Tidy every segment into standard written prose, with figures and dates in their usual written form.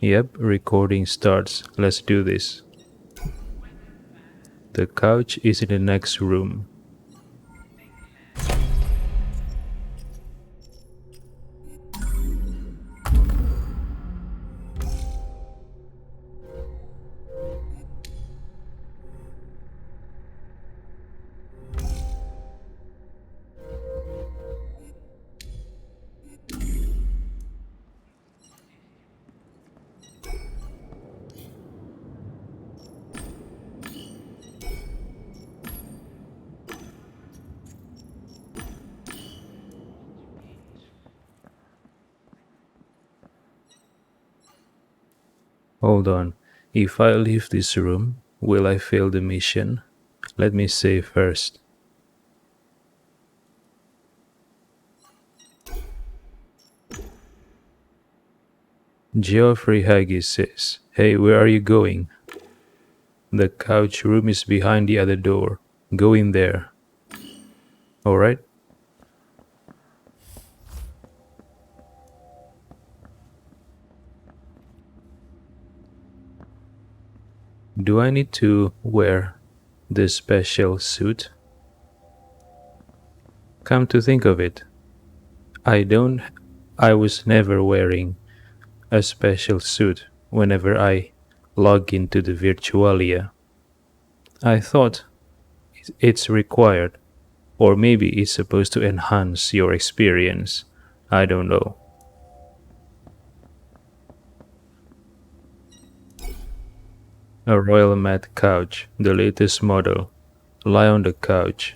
Yep, recording starts. Let's do this. The couch is in the next room. Hold on. If I leave this room, will I fail the mission? Let me save first. Geoffrey Haggis says, "Hey, where are you going?" The couch room is behind the other door. Go in there. Alright? Do I need to wear the special suit? Come to think of it, I was never wearing a special suit whenever I log into the Virtualia. I thought it's required, or maybe it's supposed to enhance your experience. I don't know. A royal mat couch, the latest model. Lie on the couch.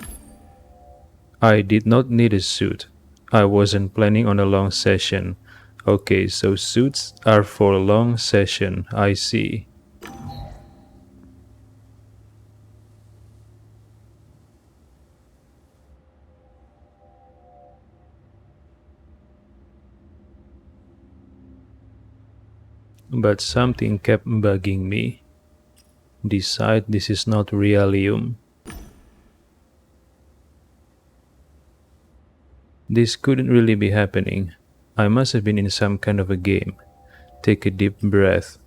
I did not need a suit. I wasn't planning on a long session. Okay, so suits are for a long session, I see. But something kept bugging me. Decide this is not Realium. This couldn't really be happening. I must have been in some kind of a game. Take a deep breath.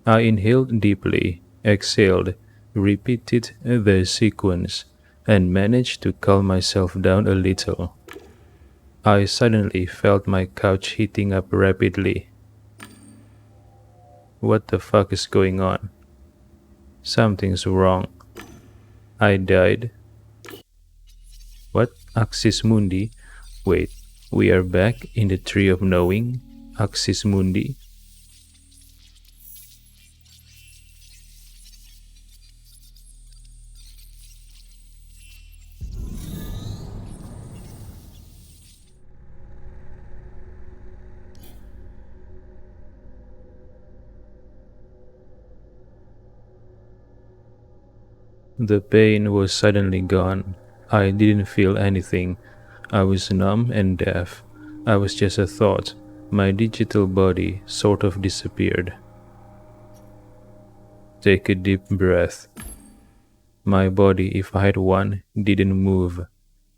I inhaled deeply, exhaled, repeated the sequence, and managed to calm myself down a little. I suddenly felt my couch heating up rapidly. What the fuck is going on? Something's wrong. I died. What? Axis Mundi? Wait, we are back in the Tree of Knowing? Axis Mundi? The pain was suddenly gone. I didn't feel anything. I was numb and deaf. I was just a thought. My digital body sort of disappeared. Take a deep breath. My body, if I had one, didn't move.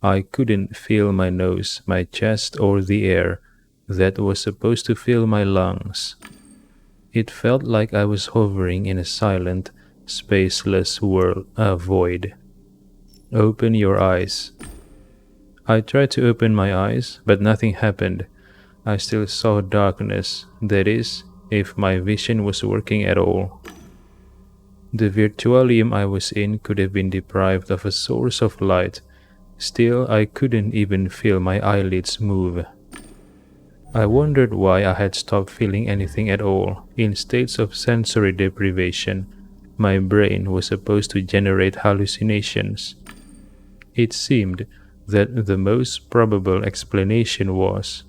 I couldn't feel my nose, my chest, or the air that was supposed to fill my lungs. It felt like I was hovering in a silent, spaceless void. Open your eyes. I tried to open my eyes, but nothing happened. I still saw darkness, that is, if my vision was working at all. The virtualium I was in could have been deprived of a source of light. Still, I couldn't even feel my eyelids move. I wondered why I had stopped feeling anything at all. In states of sensory deprivation, my brain was supposed to generate hallucinations. It seemed that the most probable explanation was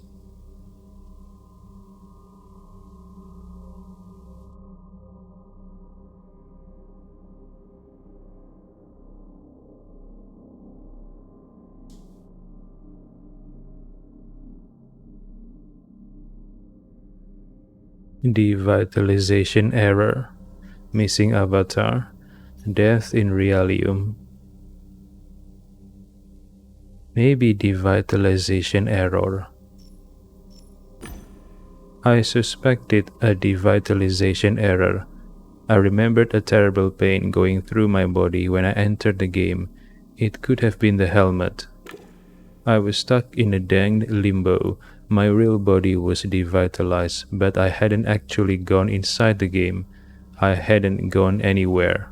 devitalization error, missing avatar, death in Realium. Maybe devitalization error. I suspected a devitalization error. I remembered a terrible pain going through my body when I entered the game. It could have been the helmet. I was stuck in a danged limbo. My real body was devitalized, but I hadn't actually gone inside the game. I hadn't gone anywhere.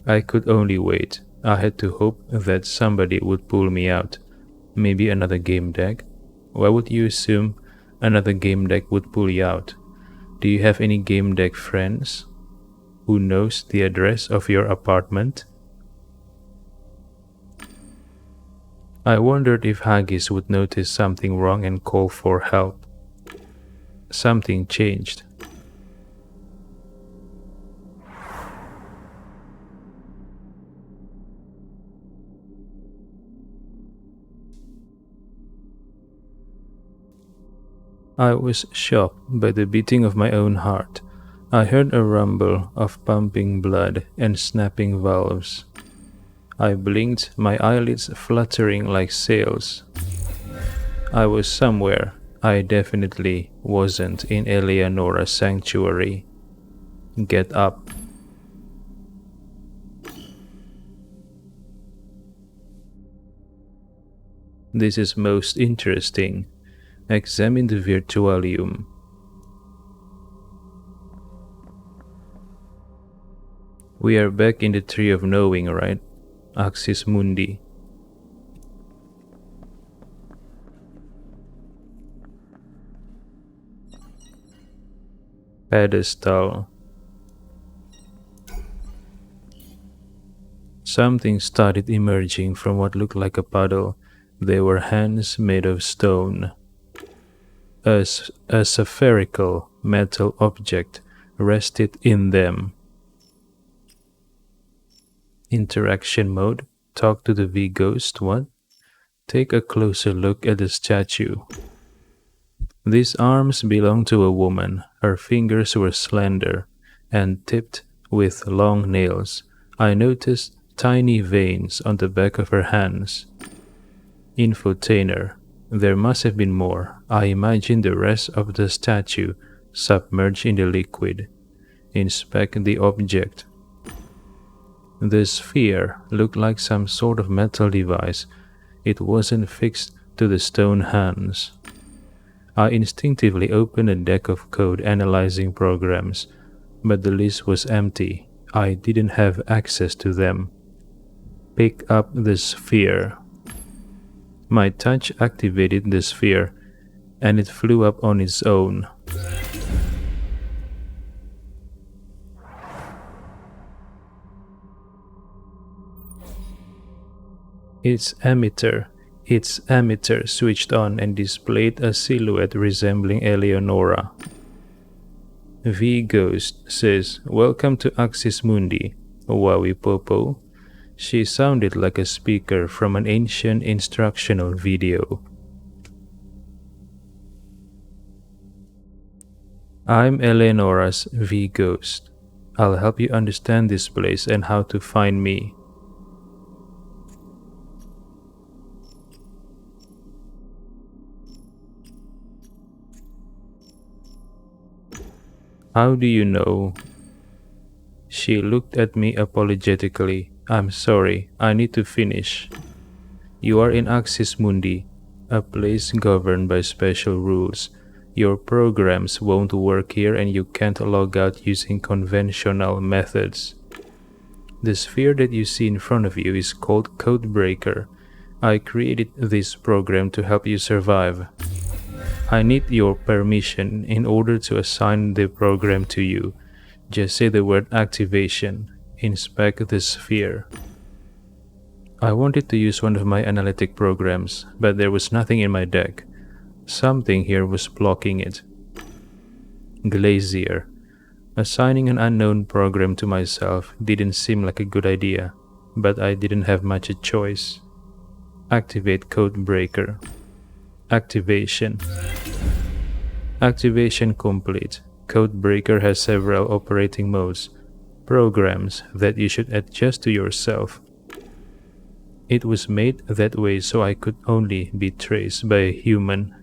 I could only wait. I had to hope that somebody would pull me out. Maybe another Gamedec? Why would you assume another Gamedec would pull you out? Do you have any Gamedec friends? Who knows the address of your apartment? I wondered if Haggis would notice something wrong and call for help. Something changed. I was shocked by the beating of my own heart. I heard a rumble of pumping blood and snapping valves. I blinked, my eyelids fluttering like sails. I was somewhere. I definitely wasn't in Eleonora's sanctuary. Get up. This is most interesting. Examine the virtualium. We are back in the Tree of Knowing, right? Axis Mundi. Pedestal. Something started emerging from what looked like a puddle. They were hands made of stone. A spherical metal object rested in them. Interaction mode. Talk to the V-Ghost. What? Take a closer look at the statue. These arms belonged to a woman. Her fingers were slender and tipped with long nails. I noticed tiny veins on the back of her hands. Infotainer. There must have been more. I imagined the rest of the statue submerged in the liquid. Inspect the object. The sphere looked like some sort of metal device. It wasn't fixed to the stone hands. I instinctively opened a deck of code analyzing programs, but the list was empty. I didn't have access to them. Pick up the sphere. My touch activated the sphere, and it flew up on its own. Its emitter switched on and displayed a silhouette resembling Eleonora. V-Ghost says, "Welcome to Axis Mundi, Wawi Popo." She sounded like a speaker from an ancient instructional video. I'm Eleonora's V-Ghost. I'll help you understand this place and how to find me. How do you know? She looked at me apologetically. I'm sorry, I need to finish. You are in Axis Mundi, a place governed by special rules. Your programs won't work here and you can't log out using conventional methods. The sphere that you see in front of you is called Codebreaker. I created this program to help you survive. I need your permission in order to assign the program to you. Just say the word activation. Inspect the sphere. I wanted to use one of my analytic programs, but there was nothing in my deck. Something here was blocking it. Glacier. Assigning an unknown program to myself didn't seem like a good idea, but I didn't have much a choice. Activate Codebreaker. Activation. Activation complete. Codebreaker has several operating modes, programs that you should adjust to yourself. It was made that way so I could only be traced by a human.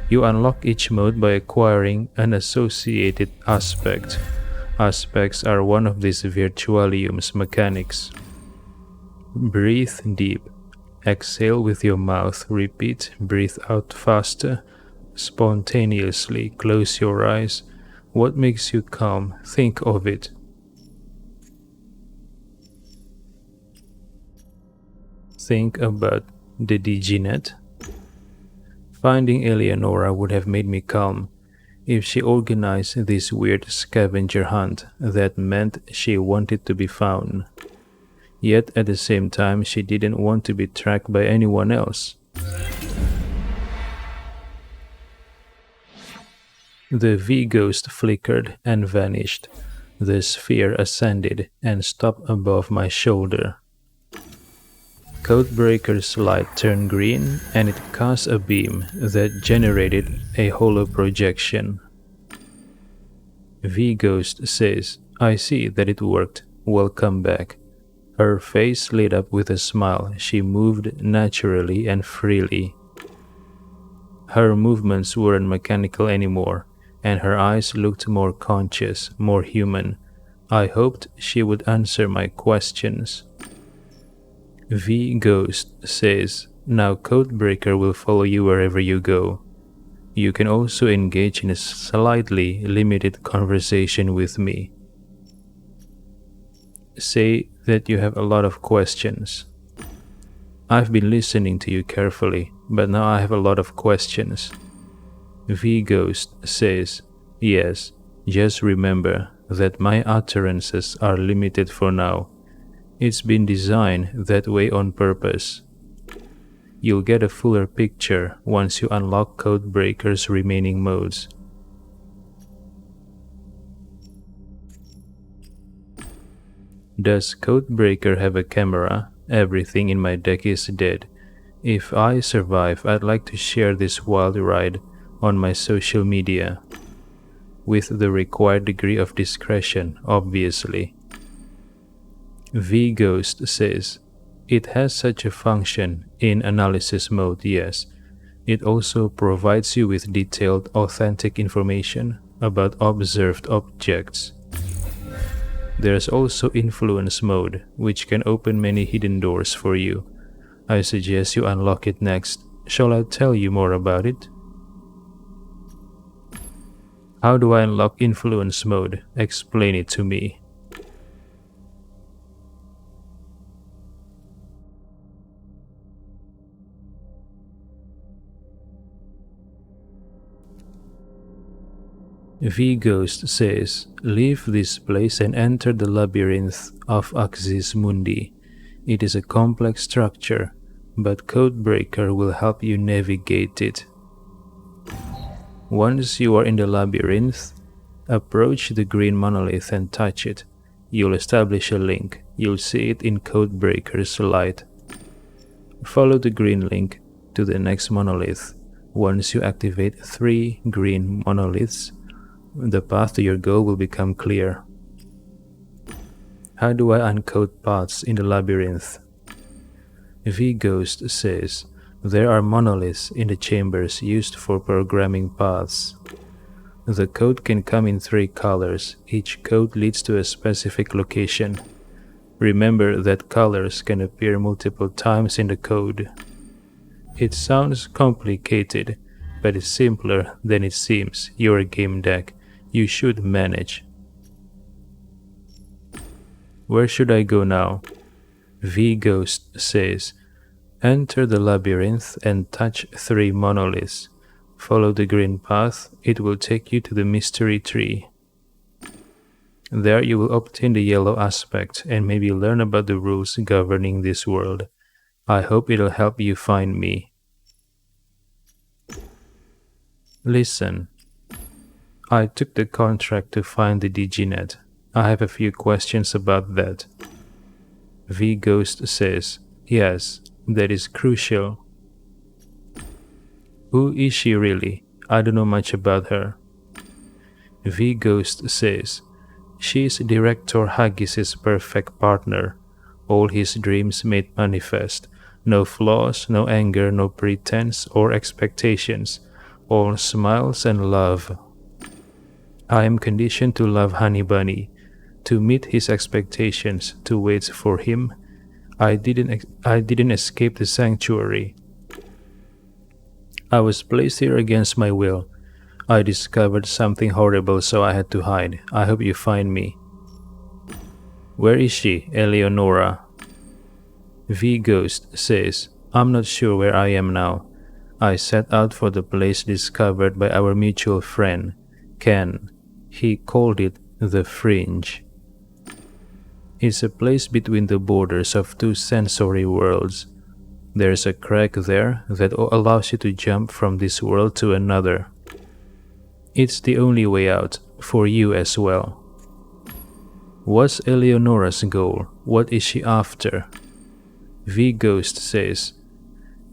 You unlock each mode by acquiring an associated aspect. Aspects are one of these Virtualium's mechanics. Breathe deep. Exhale with your mouth. Repeat. Breathe out faster. Spontaneously close your eyes. What makes you calm? Think of it. Think about the DigiNet. Finding Eleonora would have made me calm. If she organized this weird scavenger hunt, that meant she wanted to be found. Yet at the same time, she didn't want to be tracked by anyone else. The V-ghost flickered and vanished. The sphere ascended and stopped above my shoulder. Codebreaker's light turned green and it cast a beam that generated a hollow projection. V-ghost says, "I see that it worked. Welcome back." Her face lit up with a smile. She moved naturally and freely. Her movements weren't mechanical anymore, and her eyes looked more conscious, more human. I hoped she would answer my questions. V-ghost says, "Now Codebreaker will follow you wherever you go. You can also engage in a slightly limited conversation with me. Say that you have a lot of questions." I've been listening to you carefully, but now I have a lot of questions. V-ghost says, "Yes, just remember that my utterances are limited for now. It's been designed that way on purpose. You'll get a fuller picture once you unlock Codebreaker's remaining modes." Does Codebreaker have a camera? Everything in my deck is dead. If I survive, I'd like to share this wild ride on my social media. With the required degree of discretion, obviously. V-ghost says, "It has such a function in analysis mode, yes. It also provides you with detailed, authentic information about observed objects. There's also influence mode, which can open many hidden doors for you. I suggest you unlock it next. Shall I tell you more about it?" How do I unlock influence mode? Explain it to me. V-ghost says, "Leave this place and enter the Labyrinth of Axis Mundi. It is a complex structure, but Codebreaker will help you navigate it. Once you are in the labyrinth, approach the green monolith and touch it. You'll establish a link. You'll see it in Codebreaker's light. Follow the green link to the next monolith. Once you activate 3 green monoliths, the path to your goal will become clear." How do I uncoat paths in the labyrinth? V-ghost says, "There are monoliths in the chambers used for programming paths. The code can come in 3 colors. Each code leads to a specific location. Remember that colors can appear multiple times in the code." It sounds complicated, but it's simpler than it seems. You're a game deck. You should manage. Where should I go now? V-ghost says, "Enter the labyrinth and touch 3 monoliths. Follow the green path. It will take you to the mystery tree. There you will obtain the yellow aspect and maybe learn about the rules governing this world. I hope it'll help you find me." Listen. I took the contract to find the DigiNet. I have a few questions about that. V-ghost says, "Yes, that is crucial." Who is she really? I don't know much about her. V-ghost says, "She is Director Haggis's perfect partner. All his dreams made manifest. No flaws, no anger, no pretense or expectations. all smiles and love. I am conditioned to love Honey Bunny, to meet his expectations, to wait for him. I didn't escape the sanctuary. I was placed here against my will. I discovered something horrible, so I had to hide. I hope you find me. Where is she, Eleonora? V Ghost says, I'm not sure where I am now. I set out for the place discovered by our mutual friend, Ken. He called it the Fringe. It's a place between the borders of two sensory worlds. There's a crack there that allows you to jump from this world to another. It's the only way out, for you as well. What's Eleonora's goal? What is she after? V Ghost says,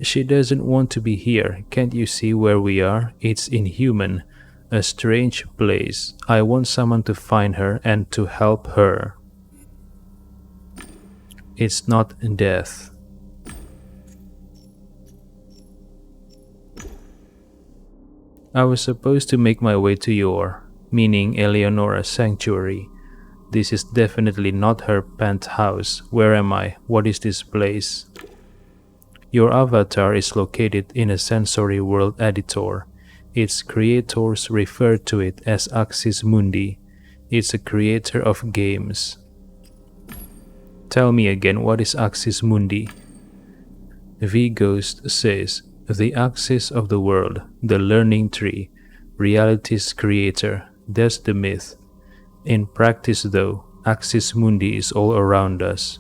she doesn't want to be here. Can't you see where we are? It's inhuman. A strange place. I want someone to find her and to help her. It's not death. I was supposed to make my way to your, meaning Eleonora's sanctuary. This is definitely not her penthouse. Where am I? What is this place? Your avatar is located in a sensory world editor. Its creators refer to it as Axis Mundi. It's a creator of games. Tell me again, what is Axis Mundi? V Ghost says, the axis of the world, the learning tree, reality's creator. That's the myth. In practice though, Axis Mundi is all around us.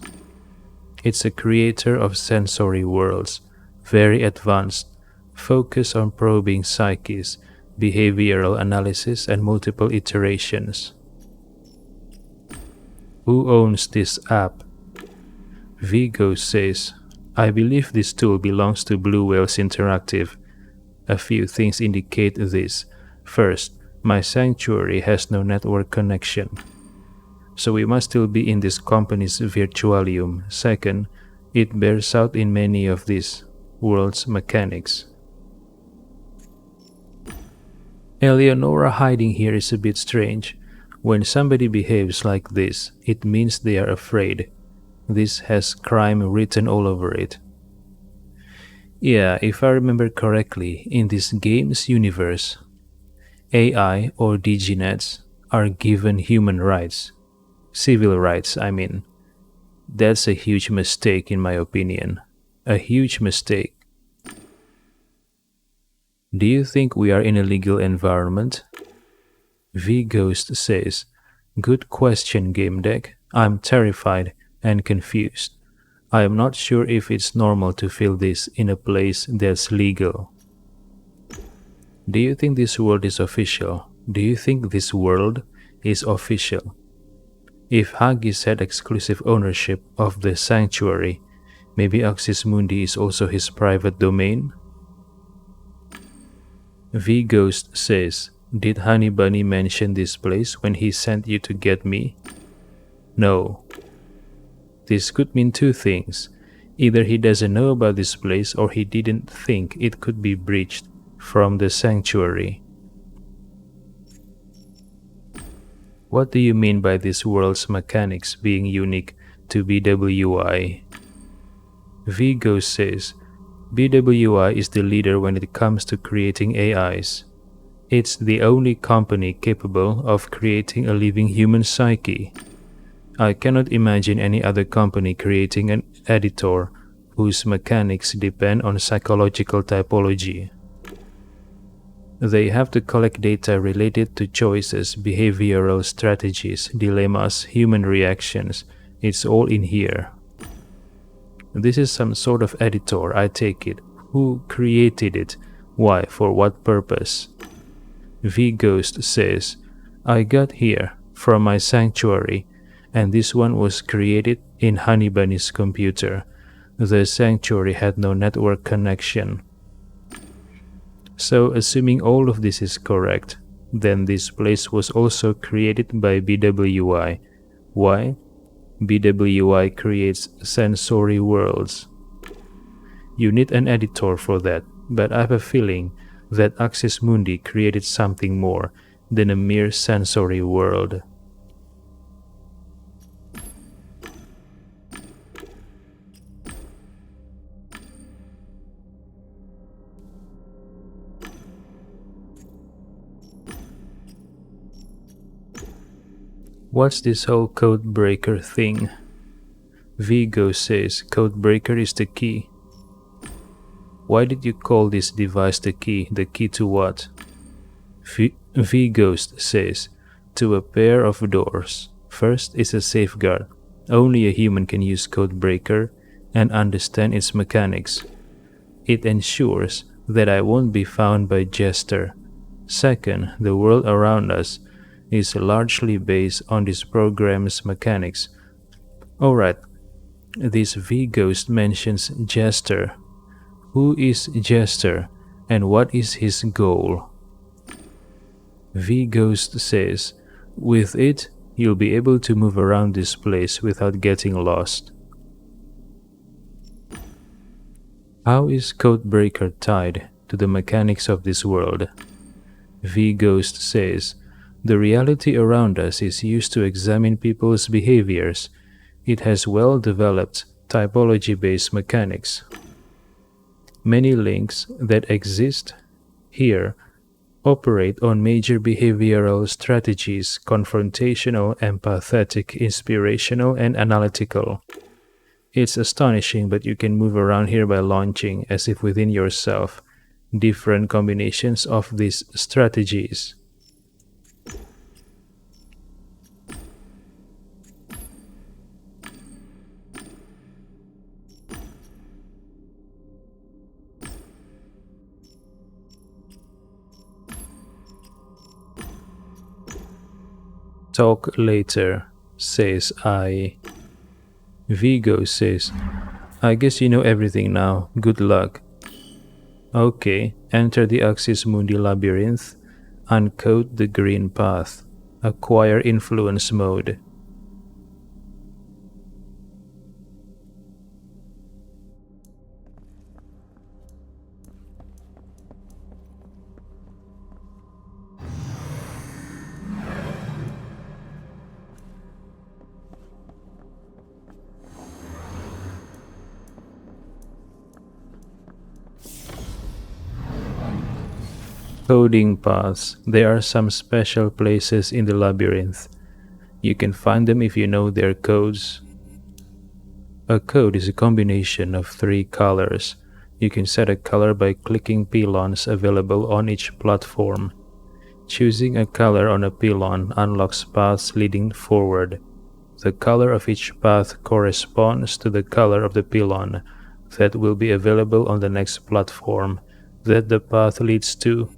It's a creator of sensory worlds, very advanced, focus on probing psyches, behavioral analysis and multiple iterations. Who owns this app? Vigo says, I believe this tool belongs to Blue Whales Interactive. A few things indicate this. First, my sanctuary has no network connection, so we must still be in this company's virtualium. Second, it bears out in many of these world's mechanics. Eleonora hiding here is a bit strange. When somebody behaves like this, it means they are afraid. This has crime written all over it. Yeah, if I remember correctly, in this game's universe, AI or DigiNets are given human rights. Civil rights, I mean. That's a huge mistake in my opinion. A huge mistake. Do you think we are in a legal environment? V Ghost says, good question, Gamedec. I'm terrified and confused. I am not sure if it's normal to feel this in a place that's legal. Do you think this world is official? Do you think this world is official? If Haggis had exclusive ownership of the sanctuary, maybe Axis Mundi is also his private domain? V Ghost says, did Honey Bunny mention this place when he sent you to get me? No. This could mean two things. Either he doesn't know about this place or he didn't think it could be breached from the sanctuary. What do you mean by this world's mechanics being unique to BWI? Vigo says, BWI is the leader when it comes to creating AIs. It's the only company capable of creating a living human psyche. I cannot imagine any other company creating an editor whose mechanics depend on psychological typology. They have to collect data related to choices, behavioral strategies, dilemmas, human reactions. It's all in here. This is some sort of editor, I take it. Who created it? Why? For what purpose? V Ghost says, I got here from my sanctuary, and this one was created in Honey Bunny's computer. The sanctuary had no network connection. So, assuming all of this is correct, then this place was also created by BWI. Why? BWI creates sensory worlds. You need an editor for that, but I have a feeling that Axis Mundi created something more than a mere sensory world. What's this whole code breaker thing? Vigo says code breaker is the key. Why did you call this device the key? The key to what? V-Ghost says, to a pair of doors. First is a safeguard. Only a human can use code breaker and understand its mechanics. It ensures that I won't be found by Jester. Second, the world around us is largely based on this program's mechanics. Alright, this V-Ghost mentions Jester. Who is Jester and what is his goal? V-Ghost says, with it, you'll be able to move around this place without getting lost. How is Codebreaker tied to the mechanics of this world? V-Ghost says, the reality around us is used to examine people's behaviors. It has well-developed typology-based mechanics. Many links that exist here operate on major behavioral strategies: confrontational, empathetic, inspirational, and analytical. It's astonishing, but you can move around here by launching, as if within yourself, different combinations of these strategies. Talk later, says I. Vigo says, I guess you know everything now. Good luck. Okay, enter the Axis Mundi Labyrinth. Uncoat the green path. Acquire influence mode. Coding paths. There are some special places in the labyrinth. You can find them if you know their codes. A code is a combination of 3 colors. You can set a color by clicking pylons available on each platform. Choosing a color on a pylon unlocks paths leading forward. The color of each path corresponds to the color of the pylon that will be available on the next platform that the path leads to.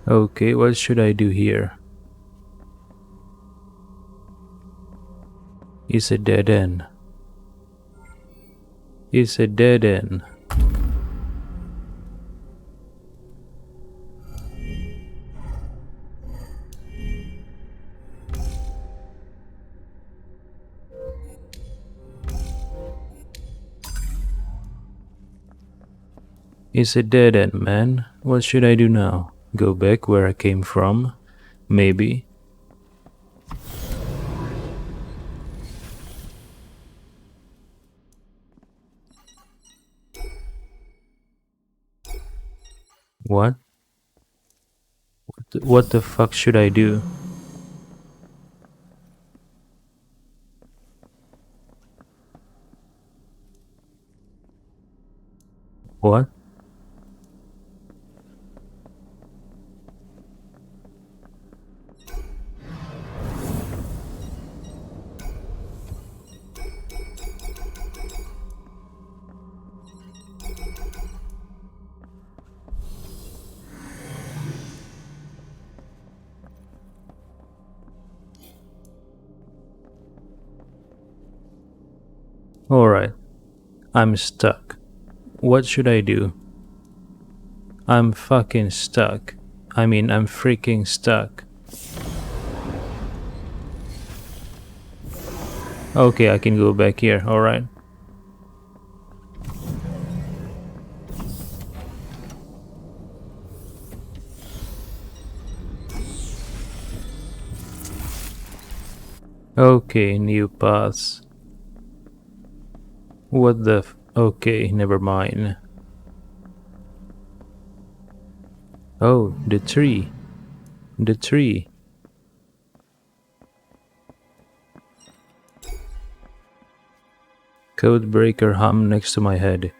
Okay, what should I do here? It's a dead end. It's a dead end. It's a dead end, man. What should I do now? Go back where I came from? Maybe. What? What the fuck should I do? What? Alright, I'm stuck. What should I do? I'm fucking stuck. I'm freaking stuck. Okay, I can go back here, alright. Okay, new paths. What the okay, never mind. Oh, the tree. The tree. Codebreaker hum next to my head.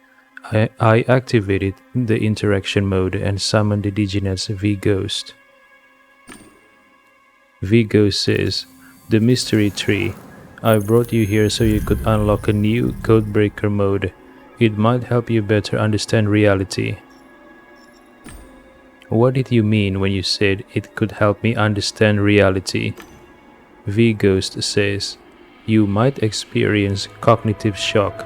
I activated the interaction mode and summoned the indigenous V-Ghost. V-Ghost says, the mystery tree. I brought you here so you could unlock a new Codebreaker mode. It might help you better understand reality. What did you mean when you said it could help me understand reality? V-Ghost says, you might experience cognitive shock.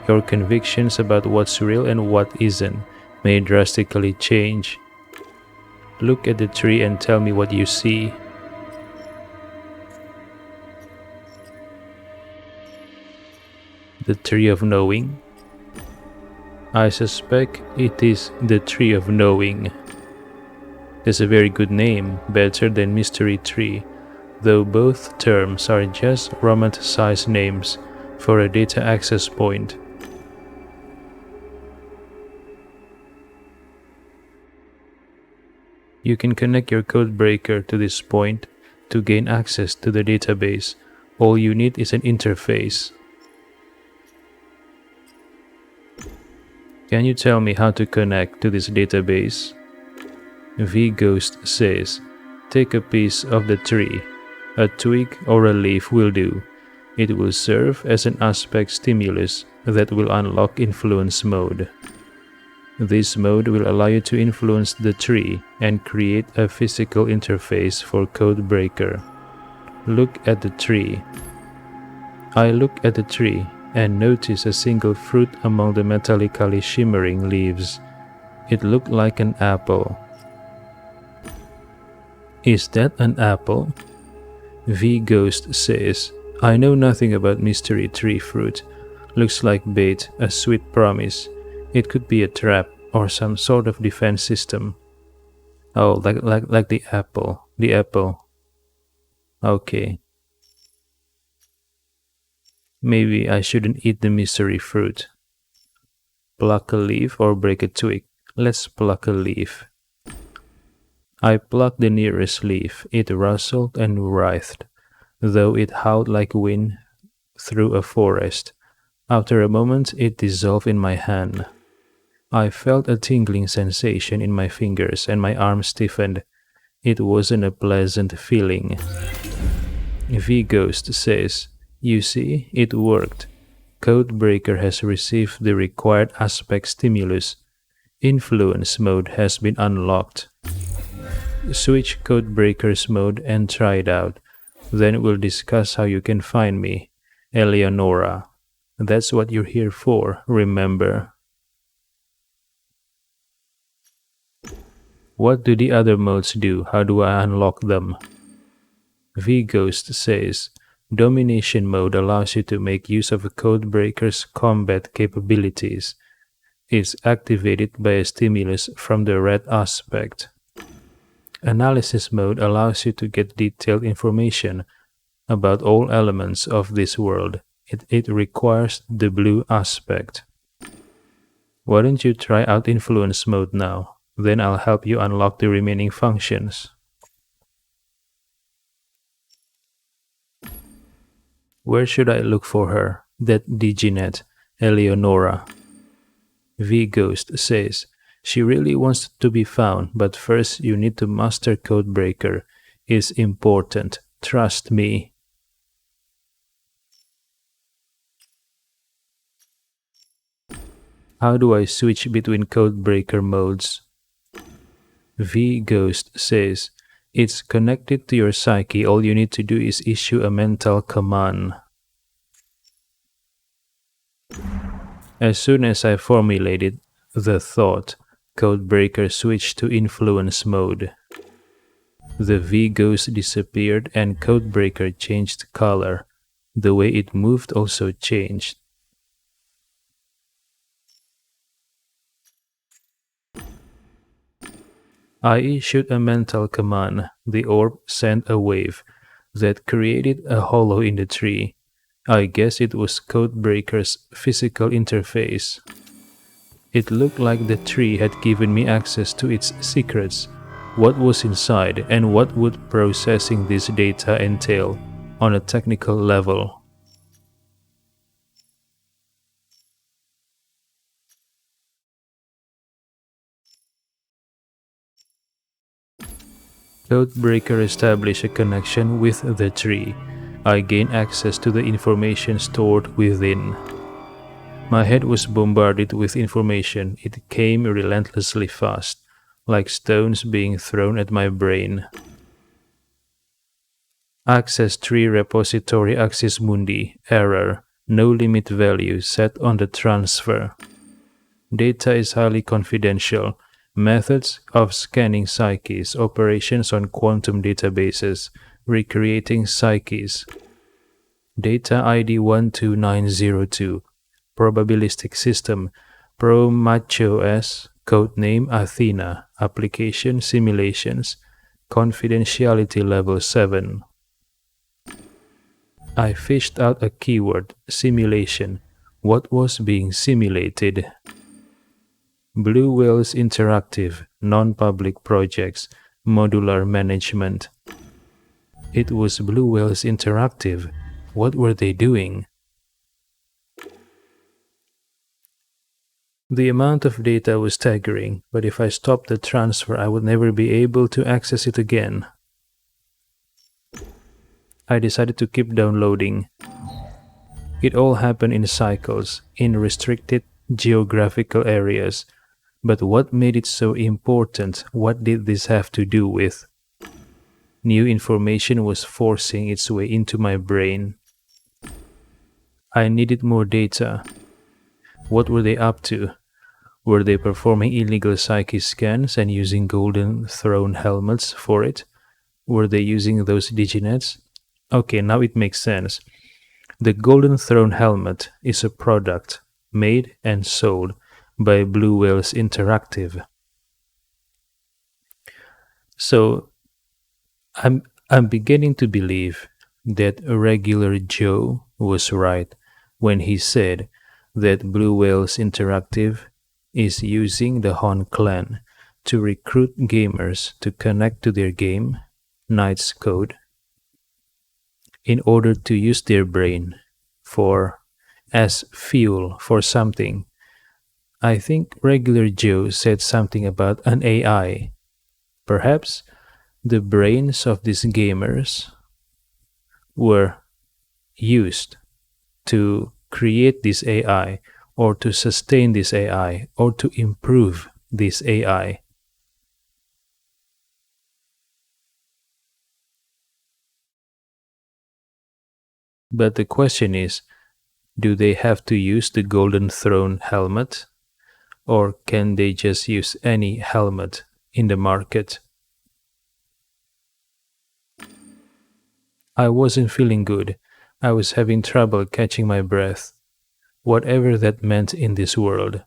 Your convictions about what's real and what isn't may drastically change. Look at the tree and tell me what you see. The tree of knowing? I suspect it is the tree of knowing. That's a very good name, better than mystery tree, though both terms are just romanticized names for a data access point. You can connect your codebreaker to this point to gain access to the database. All you need is an interface. Can you tell me how to connect to this database? V-Ghost says, take a piece of the tree. A twig or a leaf will do. It will serve as an aspect stimulus that will unlock influence mode. This mode will allow you to influence the tree and create a physical interface for Codebreaker. Look at the tree. I look at the tree and notice a single fruit among the metallically shimmering leaves. It looked like an apple. Is that an apple? V-Ghost says, I know nothing about mystery tree fruit. Looks like bait, a sweet promise. It could be a trap or some sort of defense system. Oh, like the apple. The apple. Okay. Maybe I shouldn't eat the mystery fruit. Pluck a leaf or break a twig. Let's pluck a leaf. I plucked the nearest leaf. It rustled and writhed, though it howled like wind through a forest. After a moment, it dissolved in my hand. I felt a tingling sensation in my fingers and my arm stiffened. It wasn't a pleasant feeling. V-Ghost says, you see, it worked. Codebreaker has received the required aspect stimulus. Influence mode has been unlocked. Switch Codebreaker's mode and try it out. Then we'll discuss how you can find me, Eleonora. That's what you're here for, remember? What do the other modes do? How do I unlock them? V-Ghost says, Domination mode allows you to make use of a Codebreaker's combat capabilities. It's activated by a stimulus from the red aspect. Analysis mode allows you to get detailed information about all elements of this world. It requires the blue aspect. Why don't you try out influence mode now? Then I'll help you unlock the remaining functions. Where should I look for her? That Diginet, Eleonora. V Ghost says, she really wants to be found, but first you need to master Codebreaker. It's important. Trust me. How do I switch between Codebreaker modes? V Ghost says, it's connected to your psyche. All you need to do is issue a mental command. As soon as I formulated the thought, Codebreaker switched to influence mode. The V Ghost disappeared and Codebreaker changed color. The way it moved also changed. I issued a mental command. The orb sent a wave that created a hollow in the tree. I guess it was Codebreaker's physical interface. It looked like the tree had given me access to its secrets, what was inside, and what would processing this data entail on a technical level. Codebreaker established a connection with the tree. I gained access to the information stored within. My head was bombarded with information. It came relentlessly fast, like stones being thrown at my brain. Access tree repository Axis Mundi. Error. No limit value set on the transfer. Data is highly confidential. Methods of scanning psyches, operations on quantum databases, recreating psyches. Data ID 12902, probabilistic system, ProMachoS, codename Athena, application simulations, confidentiality level 7. I fished out a keyword, simulation. What was being simulated? Blue Whales Interactive, non-public projects, modular management. It was Blue Whales Interactive. What were they doing? The amount of data was staggering, but if I stopped the transfer, I would never be able to access it again. I decided to keep downloading. It all happened in cycles, in restricted geographical areas. But what made it so important? What did this have to do with? New information was forcing its way into my brain. I needed more data. What were they up to? Were they performing illegal psyche scans and using golden throne helmets for it? Were they using those diginets? Okay, now it makes sense. The Golden Throne helmet is a product made and sold by Blue Whales Interactive. So I'm beginning to believe that regular Joe was right when he said that Blue Whales Interactive is using the Han clan to recruit gamers to connect to their game, Knight's Code, in order to use their brain as fuel for something. I think regular Joe said something about an AI. Perhaps the brains of these gamers were used to create this AI, or to sustain this AI, or to improve this AI. But the question is, do they have to use the Golden Throne helmet? Or can they just use any helmet in the market? I wasn't feeling good. I was having trouble catching my breath, whatever that meant in this world.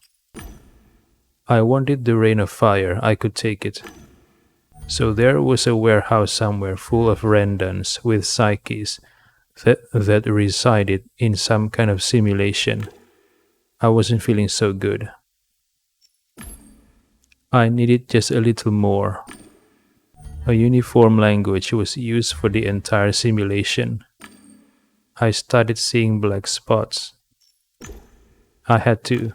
I wanted the rain of fire. I could take it. So there was a warehouse somewhere full of randoms with psyches that resided in some kind of simulation. I wasn't feeling so good. I needed just a little more. A uniform language was used for the entire simulation. I started seeing black spots. I had to.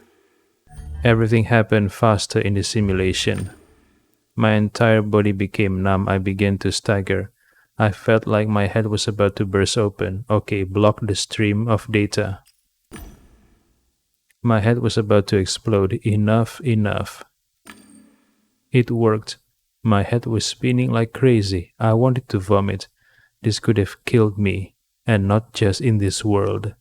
Everything happened faster in the simulation. My entire body became numb. I began to stagger. I felt like my head was about to burst open. Okay, block the stream of data. My head was about to explode. Enough, enough. It worked. My head was spinning like crazy. I wanted to vomit. This could have killed me, and not just in this world.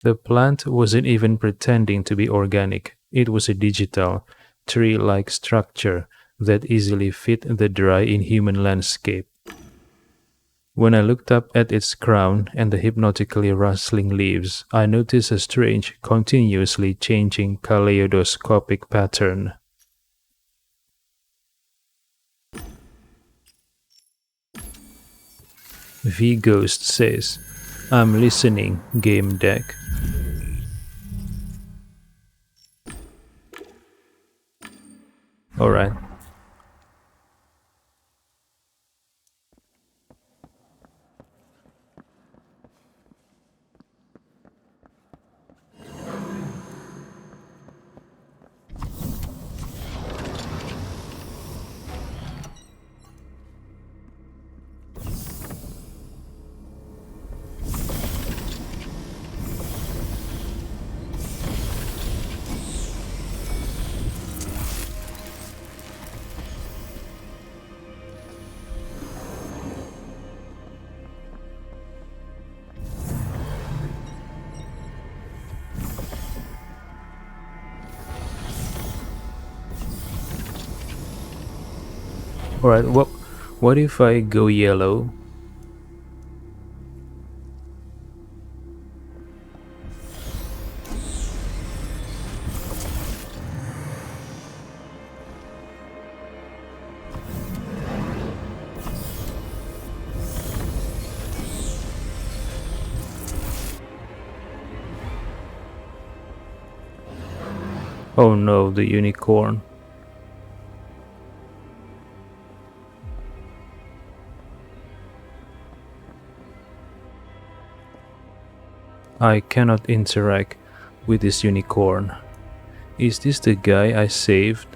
The plant wasn't even pretending to be organic. It was a digital, tree-like structure that easily fit the dry inhuman landscape. When I looked up at its crown and the hypnotically rustling leaves, I noticed a strange, continuously changing kaleidoscopic pattern. V-Ghost says, "I'm listening, Gamedec." Alright. Alright, what if I go yellow? Oh no, the unicorn. I cannot interact with this unicorn. Is this the guy I saved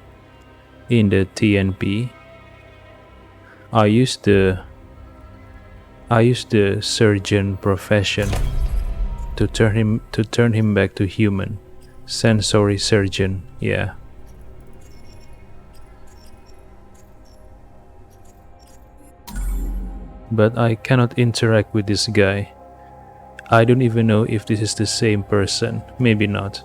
in the TNP? I used the surgeon profession to turn him back to human. Sensory surgeon, yeah. But I cannot interact with this guy. I don't even know if this is the same person. Maybe not.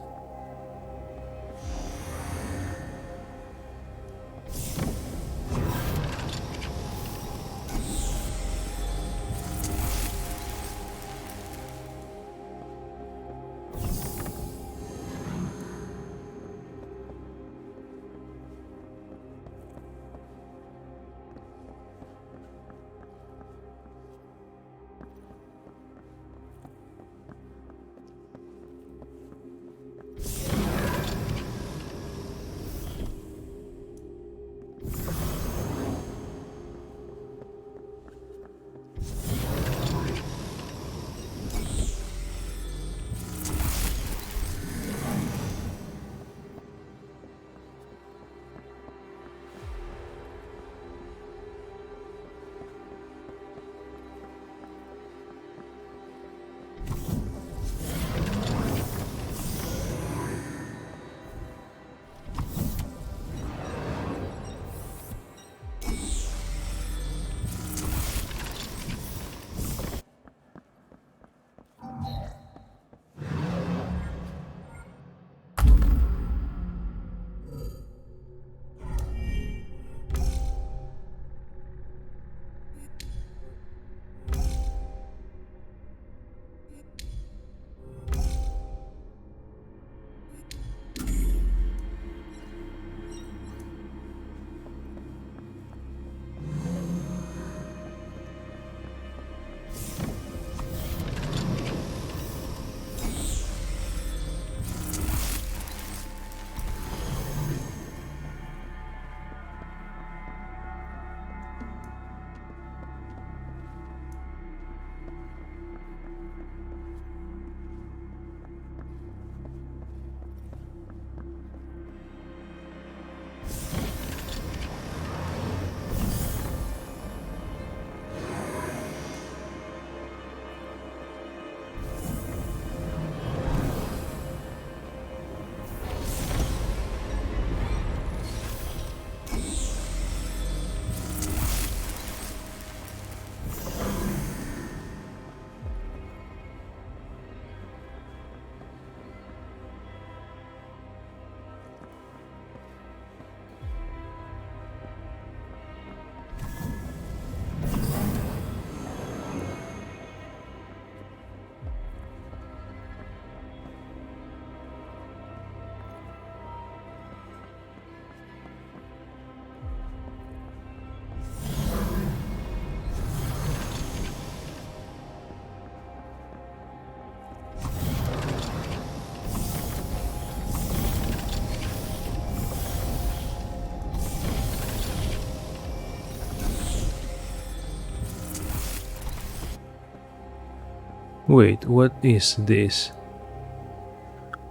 Wait, what is this?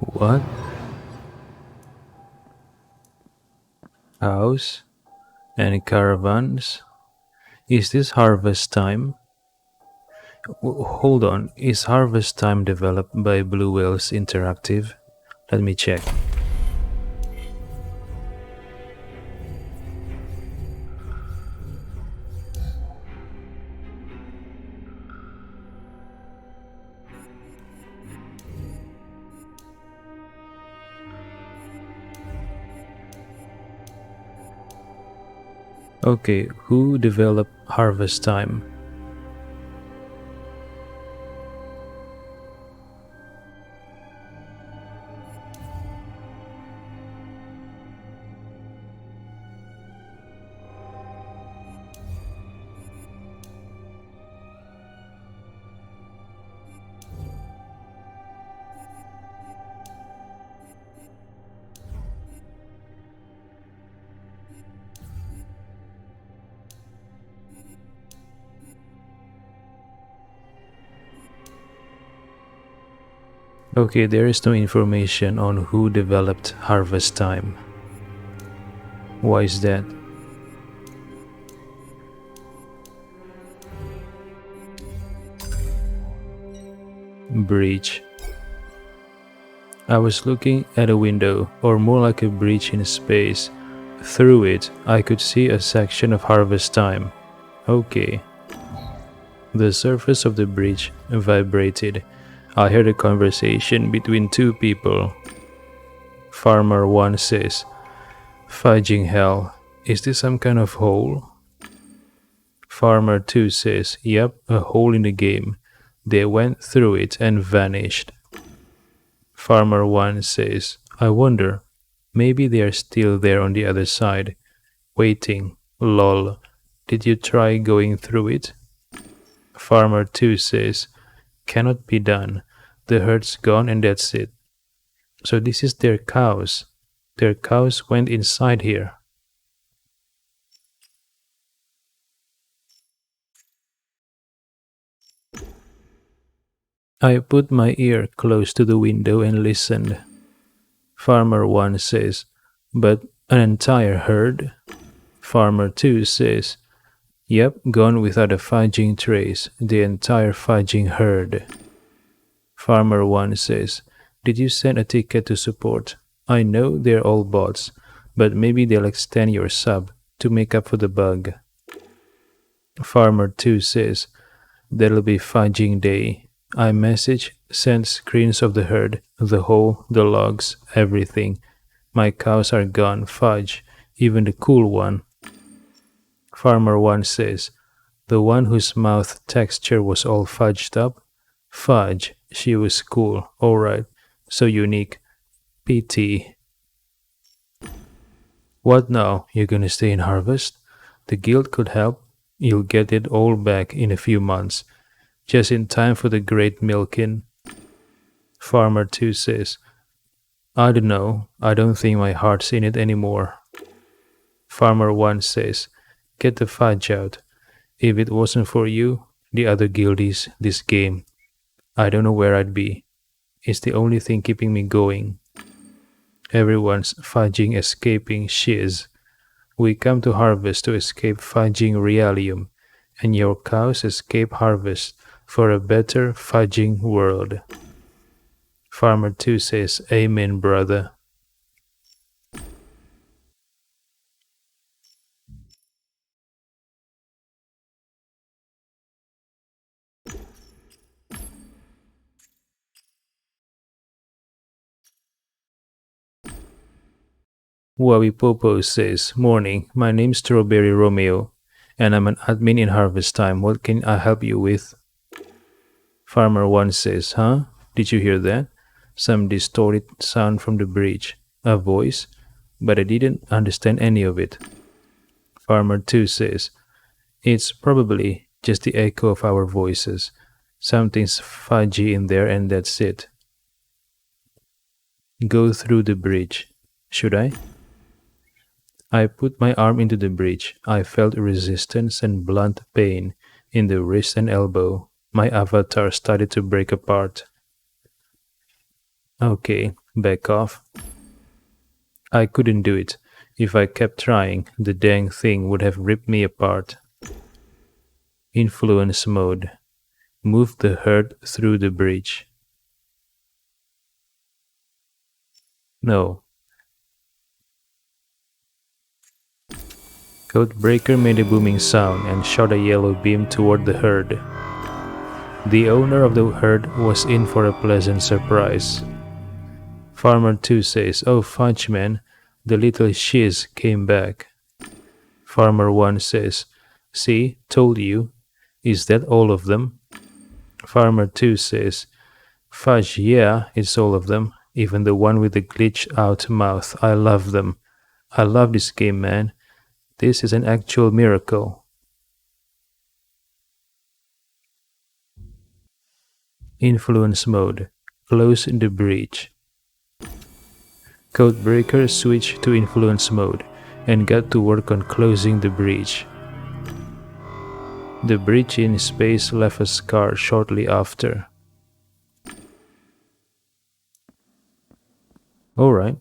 What? House? And caravans? Is this harvest time? Hold on, is harvest time developed by Blue Whales Interactive? Let me check. Okay, who developed Harvest Time? Okay, there is no information on who developed Harvest Time. Why is that? Breach. I was looking at a window, or more like a breach in space. Through it, I could see a section of Harvest Time. Okay. The surface of the breach vibrated. I heard a conversation between two people. Farmer 1 says, "Fudging hell, is this some kind of hole?" Farmer 2 says, "Yep, a hole in the game. They went through it and vanished." Farmer 1 says, "I wonder, maybe they are still there on the other side, waiting. Lol. Did you try going through it?" Farmer 2 says, "Cannot be done. The herd's gone and that's it." So this is their cows. Their cows went inside here. I put my ear close to the window and listened. Farmer 1 says, "But an entire herd?" Farmer 2 says, "Yep, gone without a fudging trace, the entire fudging herd." Farmer 1 says, "Did you send a ticket to support? I know they're all bots, but maybe they'll extend your sub to make up for the bug." Farmer 2 says, "That'll be fudging day. I message, send screens of the herd, the hole, the logs, everything. My cows are gone, fudge, even the cool one." Farmer 1 says, "The one whose mouth texture was all fudged up? Fudge, she was cool, alright, so unique. PT. What now? You're gonna stay in harvest? The guild could help. You'll get it all back in a few months, just in time for the great milking." Farmer 2 says, "I don't know. I don't think my heart's in it anymore." Farmer 1 says, "Get the fudge out. If it wasn't for you, the other guildies, this game, I don't know where I'd be. It's the only thing keeping me going. Everyone's fudging escaping shiz. We come to harvest to escape fudging realium, and your cows escape harvest for a better fudging world." Farmer 2 says, "Amen, brother." Wabipopo says, "Morning, my name's Strawberry Romeo, and I'm an admin in Harvest Time. What can I help you with?" Farmer 1 says, "Huh? Did you hear that? Some distorted sound from the bridge. A voice? But I didn't understand any of it." Farmer 2 says, "It's probably just the echo of our voices. Something's fudgy in there and that's it." Go through the bridge. Should I? I put my arm into the bridge. I felt resistance and blunt pain in the wrist and elbow. My avatar started to break apart. Okay, back off. I couldn't do it. If I kept trying, the dang thing would have ripped me apart. Influence mode. Move the herd through the breach. No. Codebreaker made a booming sound and shot a yellow beam toward the herd. The owner of the herd was in for a pleasant surprise. Farmer 2 says, "Oh fudge man, the little shiz came back." Farmer 1 says, "See, told you. Is that all of them?" Farmer 2 says, "Fudge, yeah, it's all of them. Even the one with the glitched out mouth. I love them. I love this game, man. This is an actual miracle." Influence mode. Close the breach. Codebreaker switched to influence mode and got to work on closing the breach. The breach in space left a scar shortly after. Alright.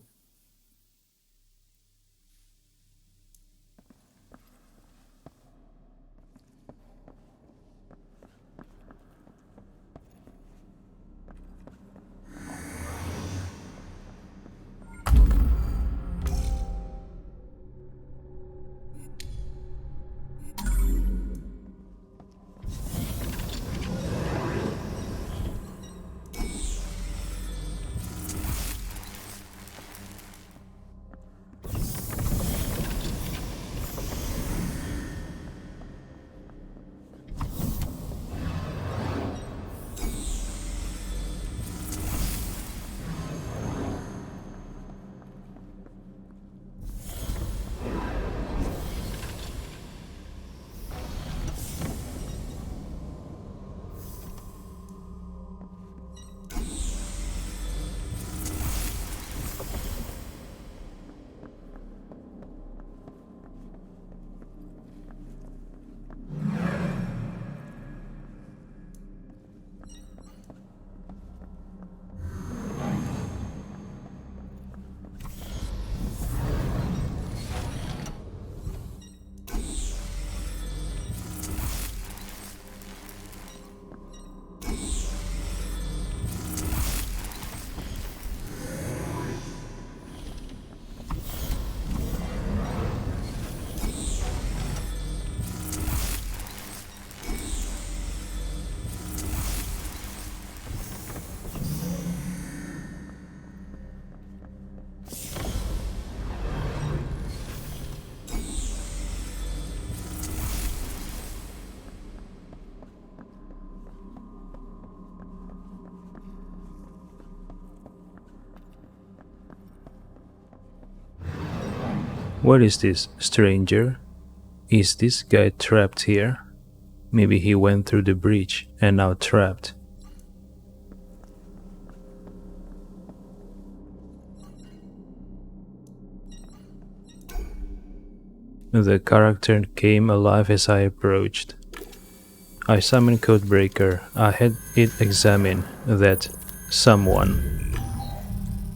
What is this, stranger? Is this guy trapped here? Maybe he went through the breach and now trapped. The character came alive as I approached. I summoned Codebreaker. I had it examine that someone.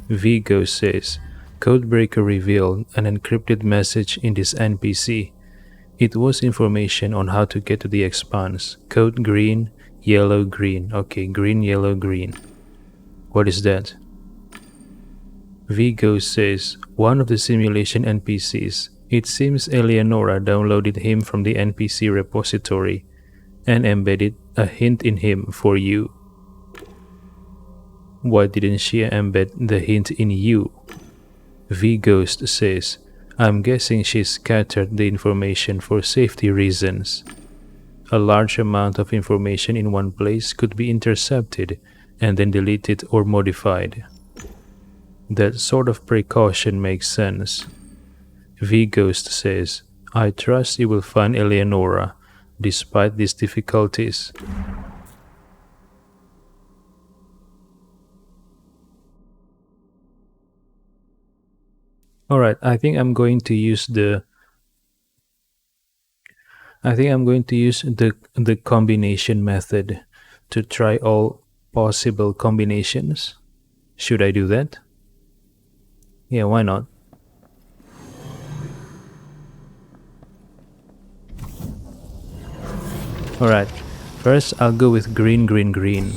Vigo says, Codebreaker revealed an encrypted message in this NPC. It was information on how to get to the expanse. Code green, yellow, green. Okay, green, yellow, green. What is that? Vigo says, one of the simulation NPCs. It seems Eleonora downloaded him from the NPC repository and embedded a hint in him for you. Why didn't she embed the hint in you? V-Ghost says, I'm guessing she scattered the information for safety reasons. A large amount of information in one place could be intercepted and then deleted or modified. That sort of precaution makes sense. V-Ghost says, I trust you will find Eleonora, despite these difficulties. Alright, I think I'm going to use the combination method to try all possible combinations. Should I do that? Yeah, why not? Alright, first I'll go with green, green, green.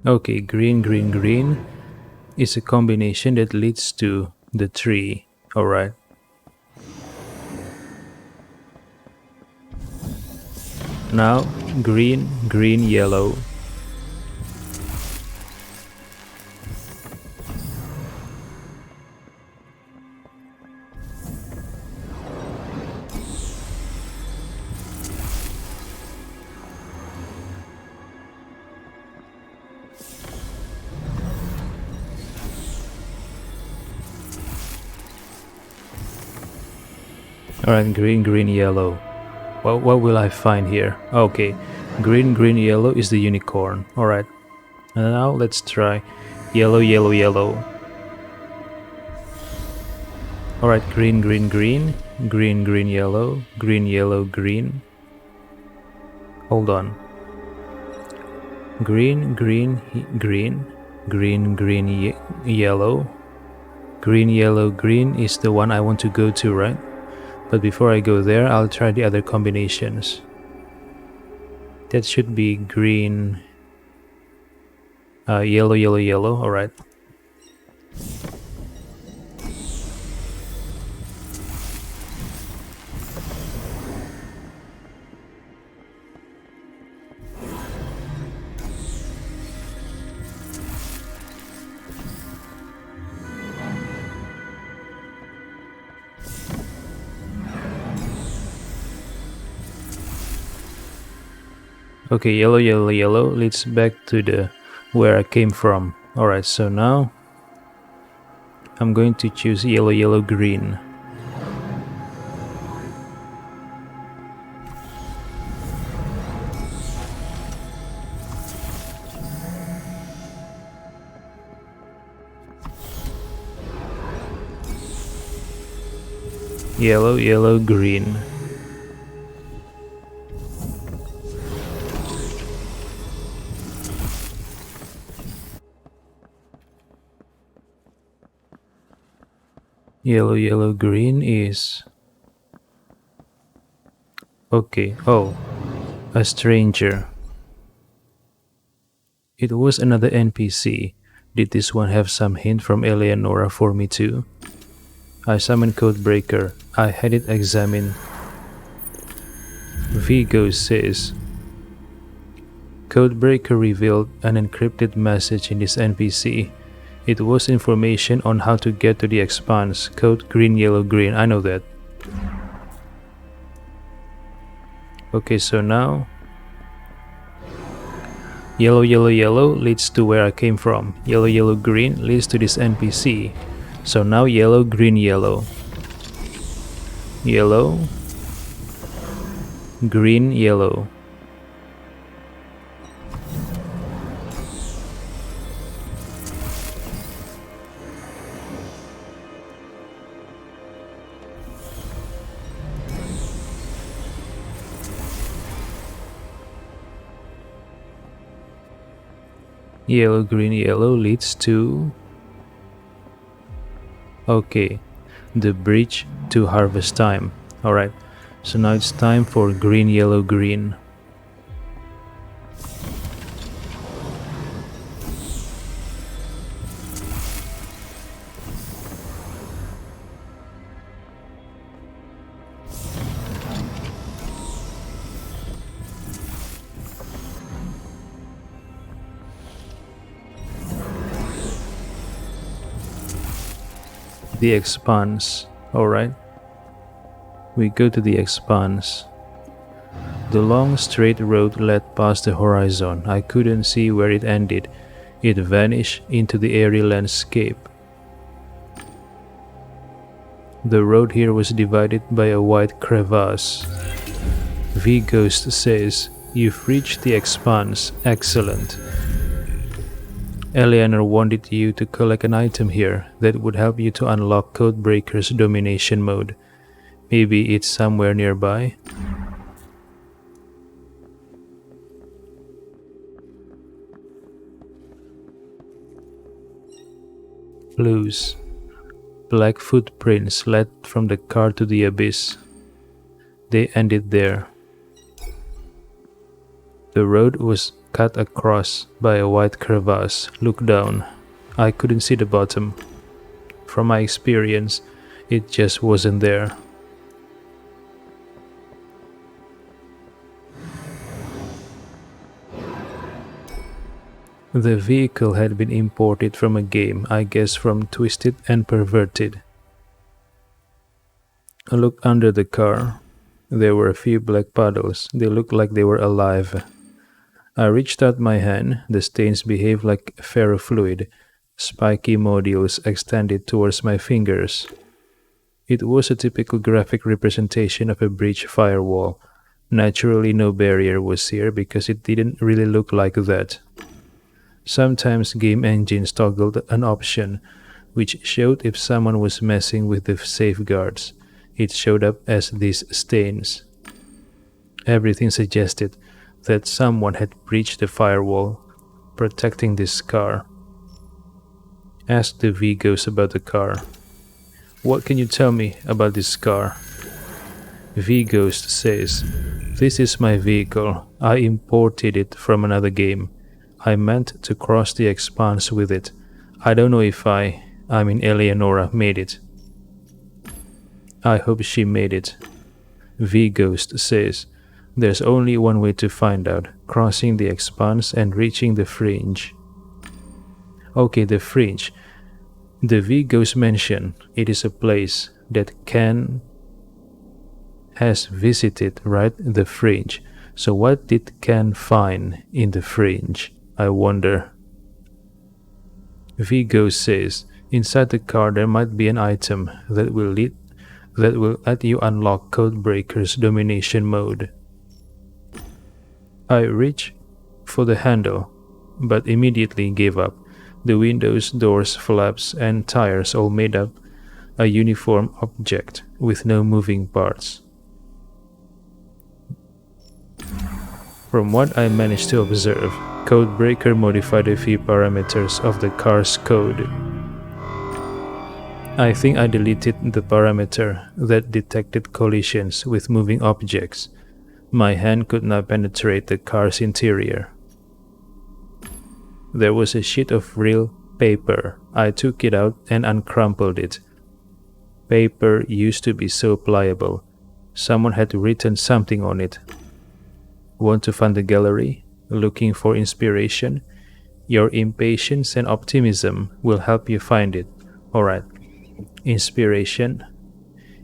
Okay, green, green, green is a combination that leads to the tree. Alright. Now, green, green, yellow. Alright, green, green, yellow. What will I find here? Okay, green, green, yellow is the unicorn. Alright, and now let's try yellow, yellow, yellow. Alright, green, green, green, green, green, yellow, green, yellow, green. Hold on. Green, green, green, green, green, yellow. Green, yellow, green is the one I want to go to, right? But before I go there, I'll try the other combinations. That should be green, yellow, yellow, yellow. Alright. Okay, yellow, yellow, yellow leads back to the where I came from. Alright, so now I'm going to choose yellow, yellow, green. Yellow, yellow, green. Yellow, yellow, green is... Okay, oh, a stranger. It was another NPC. Did this one have some hint from Eleonora for me too? I summoned Codebreaker. I had it examined. Vigo says, Codebreaker revealed an encrypted message in this NPC. It was information on how to get to the expanse. Code green, yellow, green. I know that. Okay, so now yellow, yellow, yellow leads to where I came from. Yellow, yellow, green leads to this NPC. So now yellow, green, yellow. Yellow, green, yellow. Yellow, green, yellow leads to... Okay, the bridge to harvest time. Alright, so now it's time for green, yellow, green. The expanse. Alright, we go to the expanse. The long straight road led past the horizon. I couldn't see where it ended. It vanished into the airy landscape. The road here was divided by a wide crevasse. V-Ghost says, "You've reached the expanse. Excellent. Eleanor wanted you to collect an item here that would help you to unlock Codebreaker's domination mode. Maybe it's somewhere nearby." Clues. Black footprints led from the car to the abyss. They ended there. The road was cut across by a wide crevasse. Look down. I couldn't see the bottom. From my experience, it just wasn't there. The vehicle had been imported from a game, I guess from Twisted and Perverted. I looked under the car. There were a few black puddles. They looked like they were alive. I reached out my hand. The stains behaved like ferrofluid. Spiky modules extended towards my fingers. It was a typical graphic representation of a breached firewall. Naturally, no barrier was here because it didn't really look like that. Sometimes game engines toggled an option which showed if someone was messing with the safeguards. It showed up as these stains. Everything suggested that someone had breached the firewall protecting this car. Ask the V-Ghost about the car. What can you tell me about this car? V-Ghost says, "This is my vehicle. I imported it from another game. I meant to cross the expanse with it. I don't know if Eleonora made it. I hope she made it." V-Ghost says, "There's only one way to find out, crossing the expanse and reaching the fringe." Okay, the fringe. The V-Ghost mentioned it is a place that Ken has visited, right? The fringe. So what did Ken find in the fringe? I wonder. V-Ghost says, "Inside the car there might be an item that will let you unlock Codebreaker's domination mode." I reached for the handle, but immediately gave up. The windows, doors, flaps, and tires all made up a uniform object with no moving parts. From what I managed to observe, Codebreaker modified a few parameters of the car's code. I think I deleted the parameter that detected collisions with moving objects. My hand could not penetrate the car's interior. There was a sheet of real paper. I took it out and uncrumpled it. Paper used to be so pliable. Someone had written something on it. Want to find the gallery? Looking for inspiration? Your impatience and optimism will help you find it. Alright. Inspiration,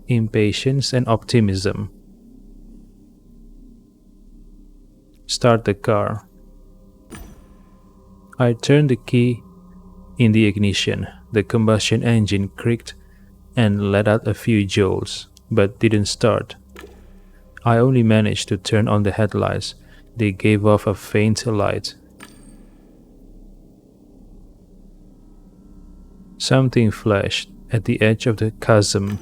impatience, and optimism. Start the car. I turned the key in the ignition. The combustion engine creaked and let out a few jolts, but didn't start. I only managed to turn on the headlights. They gave off a faint light. Something flashed at the edge of the chasm.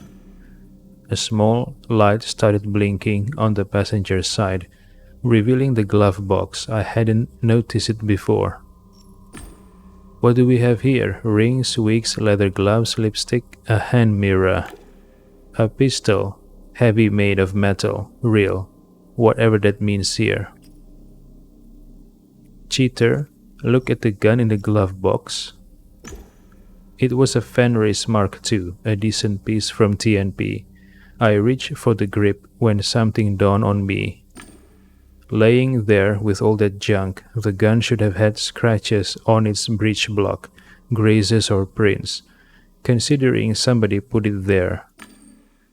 A small light started blinking on the passenger side, revealing the glove box. I hadn't noticed it before. What do we have here? Rings, wigs, leather gloves, lipstick, a hand mirror, a pistol, heavy, made of metal, real, whatever that means here. Cheater, look at the gun in the glove box. It was a Fenris Mark II, a decent piece from TNP. I reached for the grip when something dawned on me. Laying there with all that junk, the gun should have had scratches on its breech block, grazes or prints, considering somebody put it there.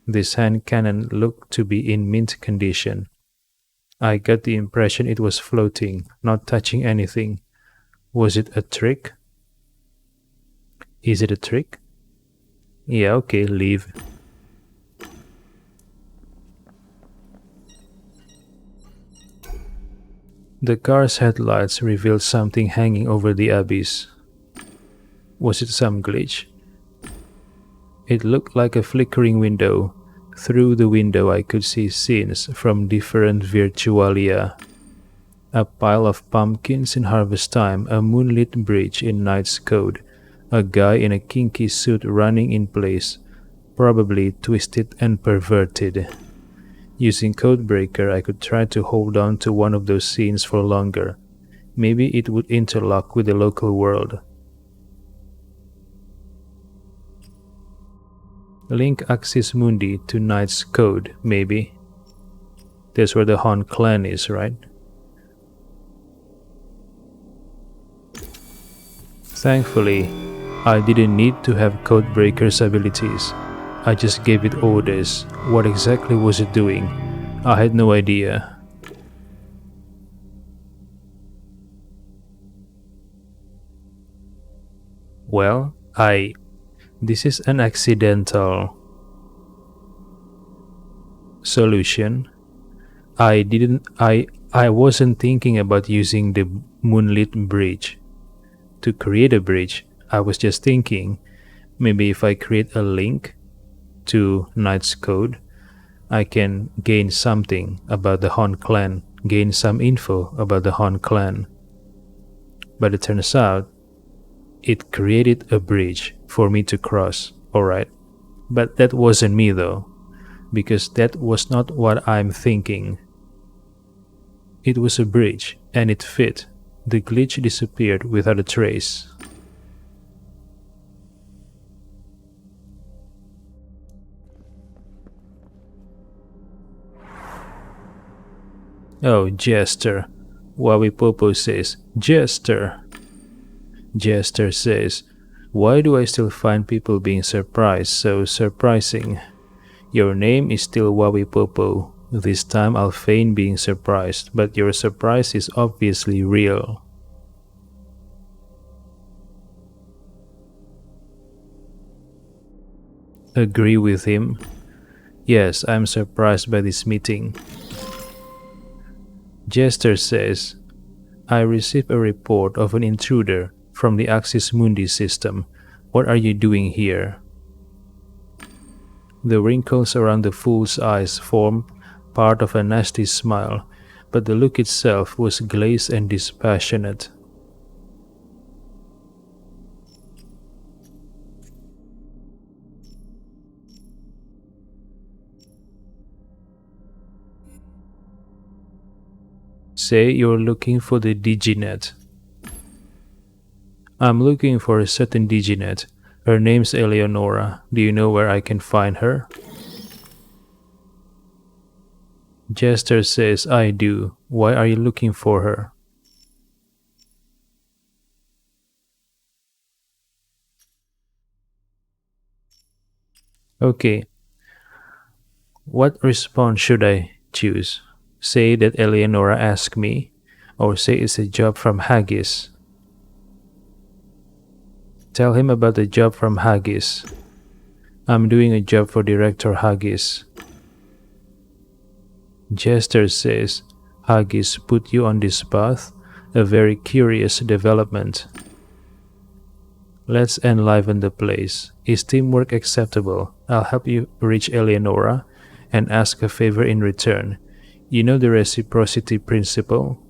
This hand cannon looked to be in mint condition. I got the impression it was floating, not touching anything. Was it a trick? Is it a trick? Yeah, okay, leave. The car's headlights revealed something hanging over the abyss. Was it some glitch? It looked like a flickering window. Through the window I could see scenes from different virtualia. A pile of pumpkins in harvest time, a moonlit bridge in Knight's Code, a guy in a kinky suit running in place, probably twisted and perverted. Using Codebreaker, I could try to hold on to one of those scenes for longer. Maybe it would interlock with the local world. Link Axis Mundi to Knight's Code, maybe. That's where the Han clan is, right? Thankfully, I didn't need to have Codebreaker's abilities. I just gave it orders. What exactly was it doing? I had no idea. Well, this is an accidental solution. I wasn't thinking about using the moonlit bridge to create a bridge. I was just thinking maybe if I create a link to Knight's Code, I can gain something about the Han clan, gain some info about the Han clan. But it turns out it created a bridge for me to cross, alright? But that wasn't me though, because that was not what I'm thinking. It was a bridge, and it fit. The glitch disappeared without a trace. Oh, Jester. Wawipopo says, Jester. Jester says, why do I still find people being surprised so surprising? Your name is still Wawipopo. This time I'll feign being surprised, but your surprise is obviously real. Agree with him? Yes, I'm surprised by this meeting. Jester says, I received a report of an intruder from the Axis Mundi system. What are you doing here? The wrinkles around the fool's eyes formed part of a nasty smile, but the look itself was glazed and dispassionate. Say you're looking for the Diginet. I'm looking for a certain Diginet. Her name's Eleonora. Do you know where I can find her? Jester says, I do. Why are you looking for her? Okay. What response should I choose? Say that Eleonora asked me, or say it's a job from Haggis. Tell him about the job from Haggis. I'm doing a job for Director Haggis. Jester says, Haggis put you on this path, a very curious development. Let's enliven the place. Is teamwork acceptable? I'll help you reach Eleonora and ask a favor in return. You know the reciprocity principle?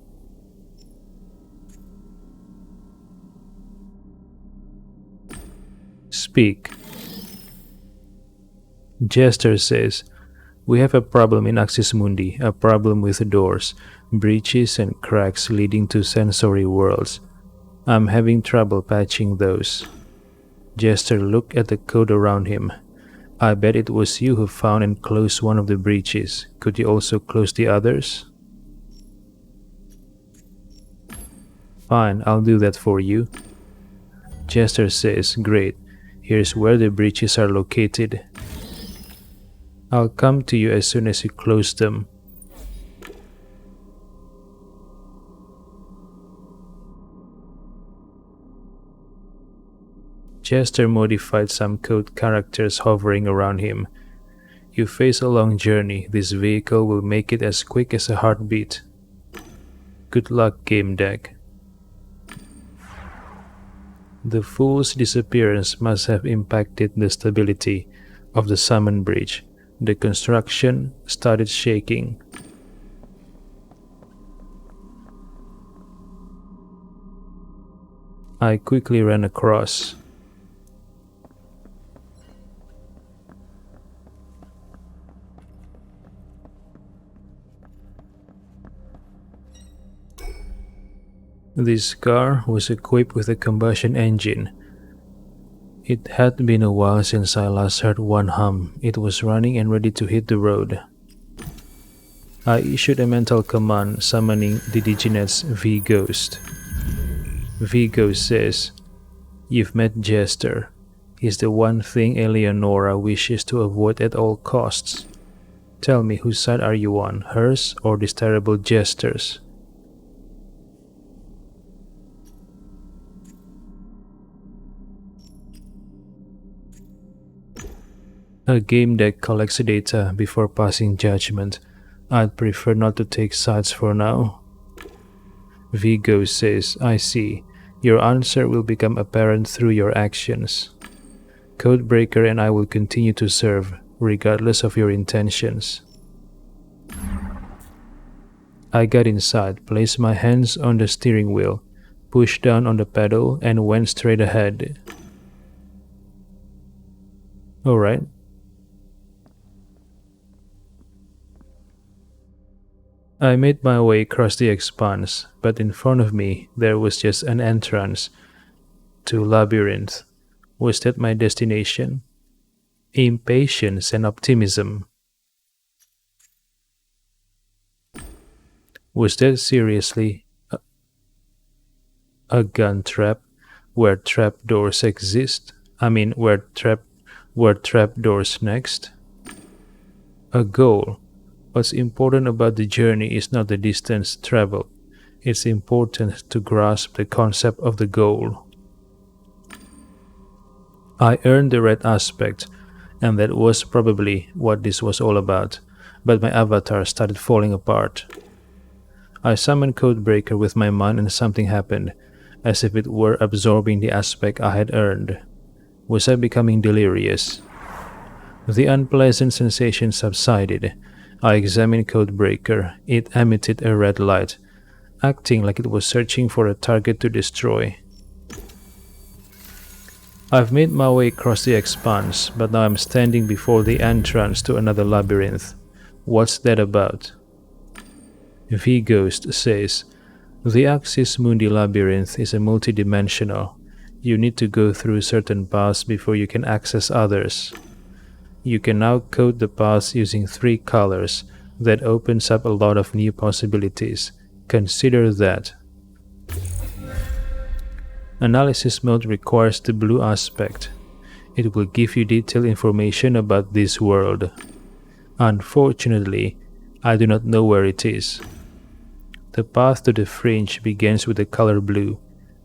Speak. Jester says, we have a problem in Axis Mundi, a problem with doors, breaches and cracks leading to sensory worlds. I'm having trouble patching those. Jester looked at the code around him. I bet it was you who found and closed one of the breaches. Could you also close the others? Fine, I'll do that for you. Jester says, great. Here's where the breaches are located. I'll come to you as soon as you close them. Jester modified some code characters hovering around him. You face a long journey. This vehicle will make it as quick as a heartbeat. Good luck, Gamedec. The fool's disappearance must have impacted the stability of the summon bridge. The construction started shaking. I quickly ran across. This car was equipped with a combustion engine. It had been a while since I last heard one hum. It was running and ready to hit the road. I issued a mental command summoning the Diginet's V-Ghost. V-Ghost says, "You've met Jester. He's the one thing Eleonora wishes to avoid at all costs. Tell me, whose side are you on, hers or this terrible Jester's?" A Gamedec collects data before passing judgment. I'd prefer not to take sides for now. Vigo says, "I see. Your answer will become apparent through your actions. Codebreaker and I will continue to serve, regardless of your intentions." I got inside, placed my hands on the steering wheel, pushed down on the pedal, and went straight ahead. Alright. I made my way across the expanse, but in front of me there was just an entrance to Labyrinth. Was that my destination? Impatience and optimism. Was that seriously a gun trap where trapdoors exist? Where trapdoors next? A goal. What's important about the journey is not the distance traveled. It's important to grasp the concept of the goal. I earned the red aspect, and that was probably what this was all about, but my avatar started falling apart. I summoned Codebreaker with my mind and something happened, as if it were absorbing the aspect I had earned. Was I becoming delirious? The unpleasant sensation subsided. I examined Codebreaker. It emitted a red light, acting like it was searching for a target to destroy. I've made my way across the expanse, but now I'm standing before the entrance to another labyrinth. What's that about? V-Ghost says, "The Axis Mundi labyrinth is a multidimensional. You need to go through certain paths before you can access others. You can now code the paths using 3 colors. That opens up a lot of new possibilities. Consider that." Analysis mode requires the blue aspect. It will give you detailed information about this world. Unfortunately, I do not know where it is. The path to the fringe begins with the color blue.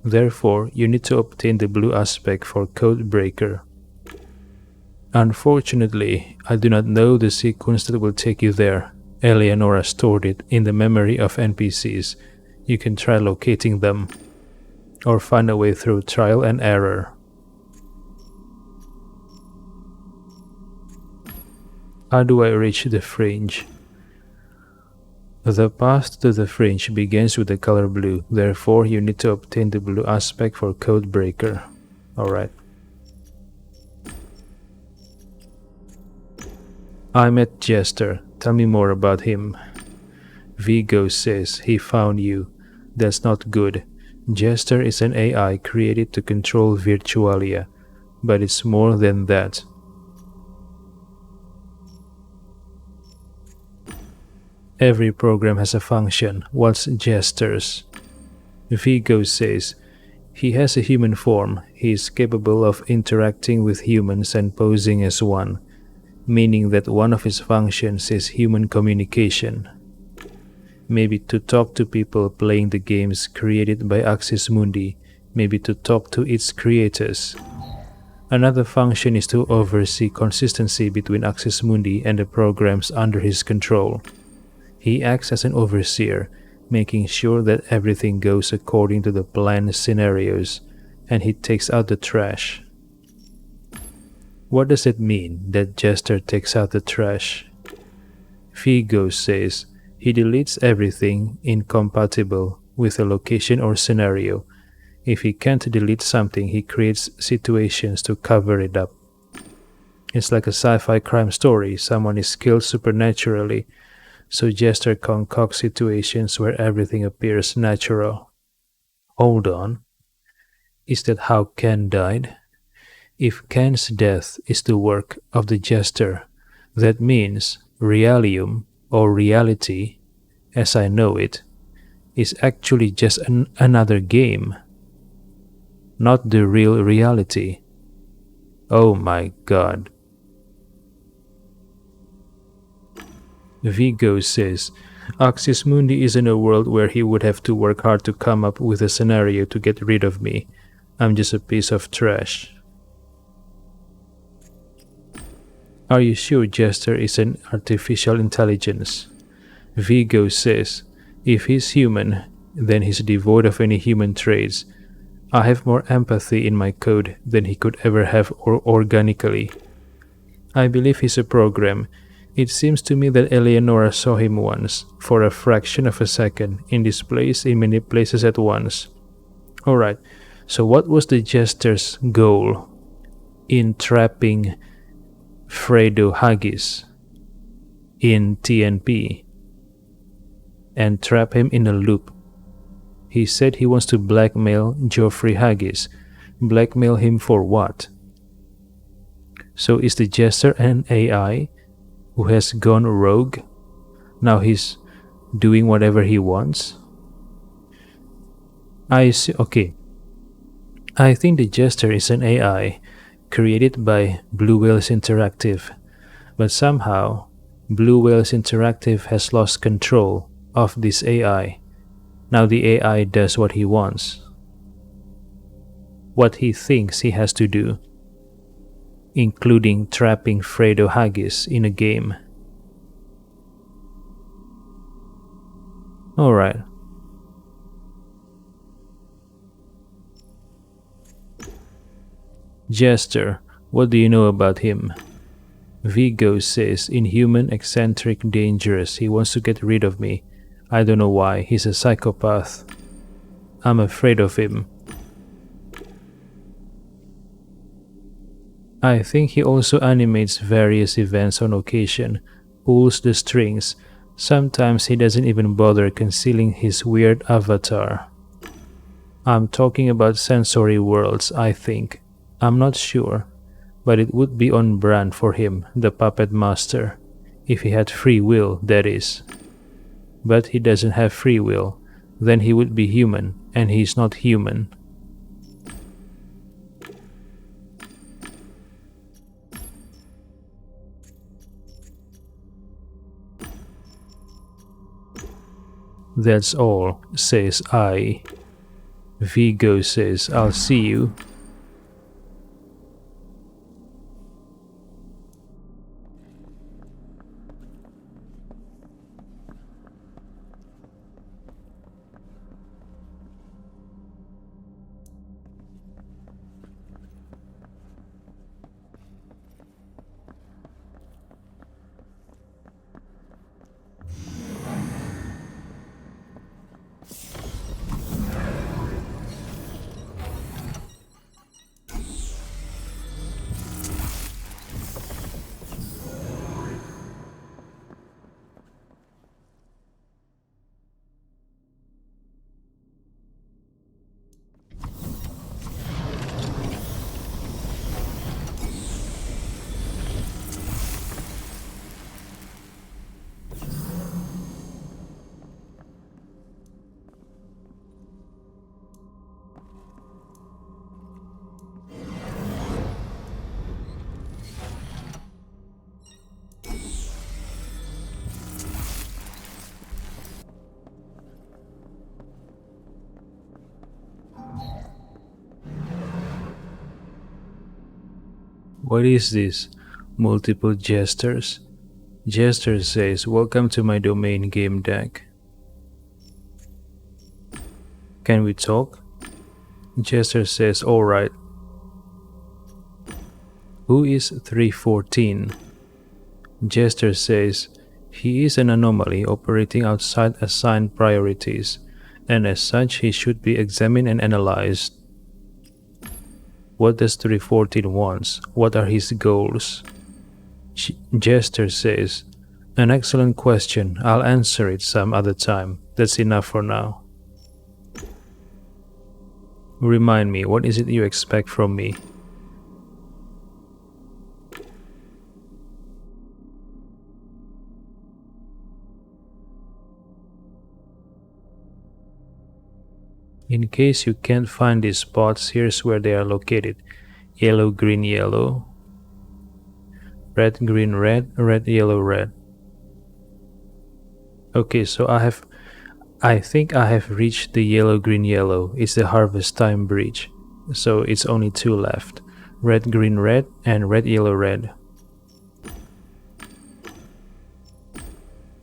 Therefore, you need to obtain the blue aspect for Codebreaker. Unfortunately, I do not know the sequence that will take you there. Eleonora stored it in the memory of NPCs. You can try locating them, or find a way through trial and error. How do I reach the fringe? The path to the fringe begins with the color blue. Therefore, you need to obtain the blue aspect for Codebreaker. Alright. I met Jester. Tell me more about him. Vigo says he found you. That's not good. Jester is an AI created to control Virtualia, but it's more than that. Every program has a function. What's Jester's? Vigo says he has a human form. He is capable of interacting with humans and posing as one, meaning that one of his functions is human communication. Maybe to talk to people playing the games created by Axis Mundi, maybe to talk to its creators. Another function is to oversee consistency between Axis Mundi and the programs under his control. He acts as an overseer, making sure that everything goes according to the planned scenarios, and he takes out the trash. What does it mean that Jester takes out the trash? Vigo says he deletes everything incompatible with a location or scenario. If he can't delete something, he creates situations to cover it up. It's like a sci-fi crime story. Someone is killed supernaturally, so Jester concocts situations where everything appears natural. Hold on. Is that how Ken died? If Ken's death is the work of the Jester, that means Realium, or reality, as I know it, is actually just another game, not the real reality. Oh my god. Vigo says, Axis Mundi is in a world where he would have to work hard to come up with a scenario to get rid of me. I'm just a piece of trash. Are you sure Jester is an artificial intelligence? Vigo says, if he's human, then he's devoid of any human traits. I have more empathy in my code than he could ever have organically. I believe he's a program. It seems to me that Eleonora saw him once, for a fraction of a second, in this place, in many places at once. Alright, so what was the Jester's goal in trapping Fredo Haggis in TNP and trap him in a loop? He said he wants to blackmail Geoffrey Haggis. Blackmail him for what? So is the Jester an AI who has gone rogue? Now he's doing whatever he wants? I see. Okay. I think the Jester is an AI created by Blue Whales Interactive, but somehow Blue Whales Interactive has lost control of this AI. Now the AI does what he wants, what he thinks he has to do, including trapping Fredo Haggis in a game. Alright. Jester, what do you know about him? Vigo says, inhuman, eccentric, dangerous. He wants to get rid of me. I don't know why. He's a psychopath. I'm afraid of him. I think he also animates various events on occasion, pulls the strings. Sometimes he doesn't even bother concealing his weird avatar. I'm talking about sensory worlds, I think. I'm not sure, but it would be on brand for him, the puppet master. If he had free will, that is. But he doesn't have free will. Then he would be human, and he's not human. That's all, says I. Vigo says, I'll see you. What is this? Multiple gestures? Jester says, "Welcome to my domain, Gamedec. Can we talk?" Jester says, "Alright." Who is 314? Jester says, "He is an anomaly operating outside assigned priorities, and as such he should be examined and analyzed." What does 314 want? What are his goals? Jester says, "An excellent question. I'll answer it some other time. That's enough for now." Remind me, what is it you expect from me? In case you can't find these spots, here's where they are located. Yellow, green, yellow. Red, green, red, red, yellow, red. Okay, so I think I have reached the yellow, green, yellow. It's the harvest time bridge. So it's only 2 left. Red, green, red, and red, yellow, red.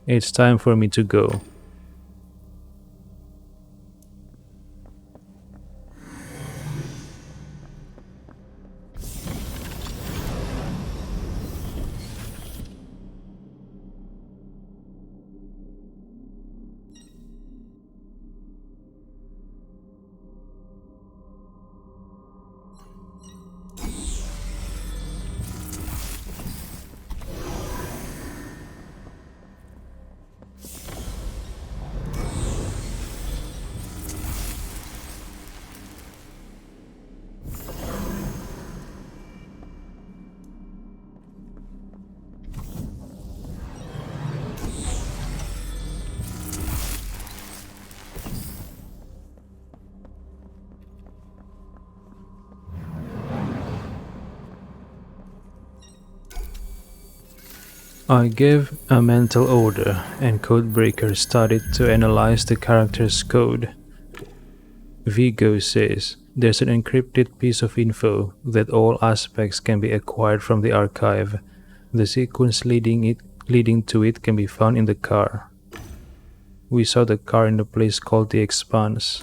It's time for me to go. I gave a mental order, and Codebreaker started to analyze the character's code. Vigo says, "There's an encrypted piece of info that all aspects can be acquired from the archive. The sequence leading to it can be found in the car. We saw the car in a place called the Expanse."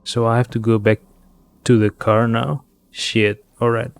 So I have to go back to the car now? Shit, alright.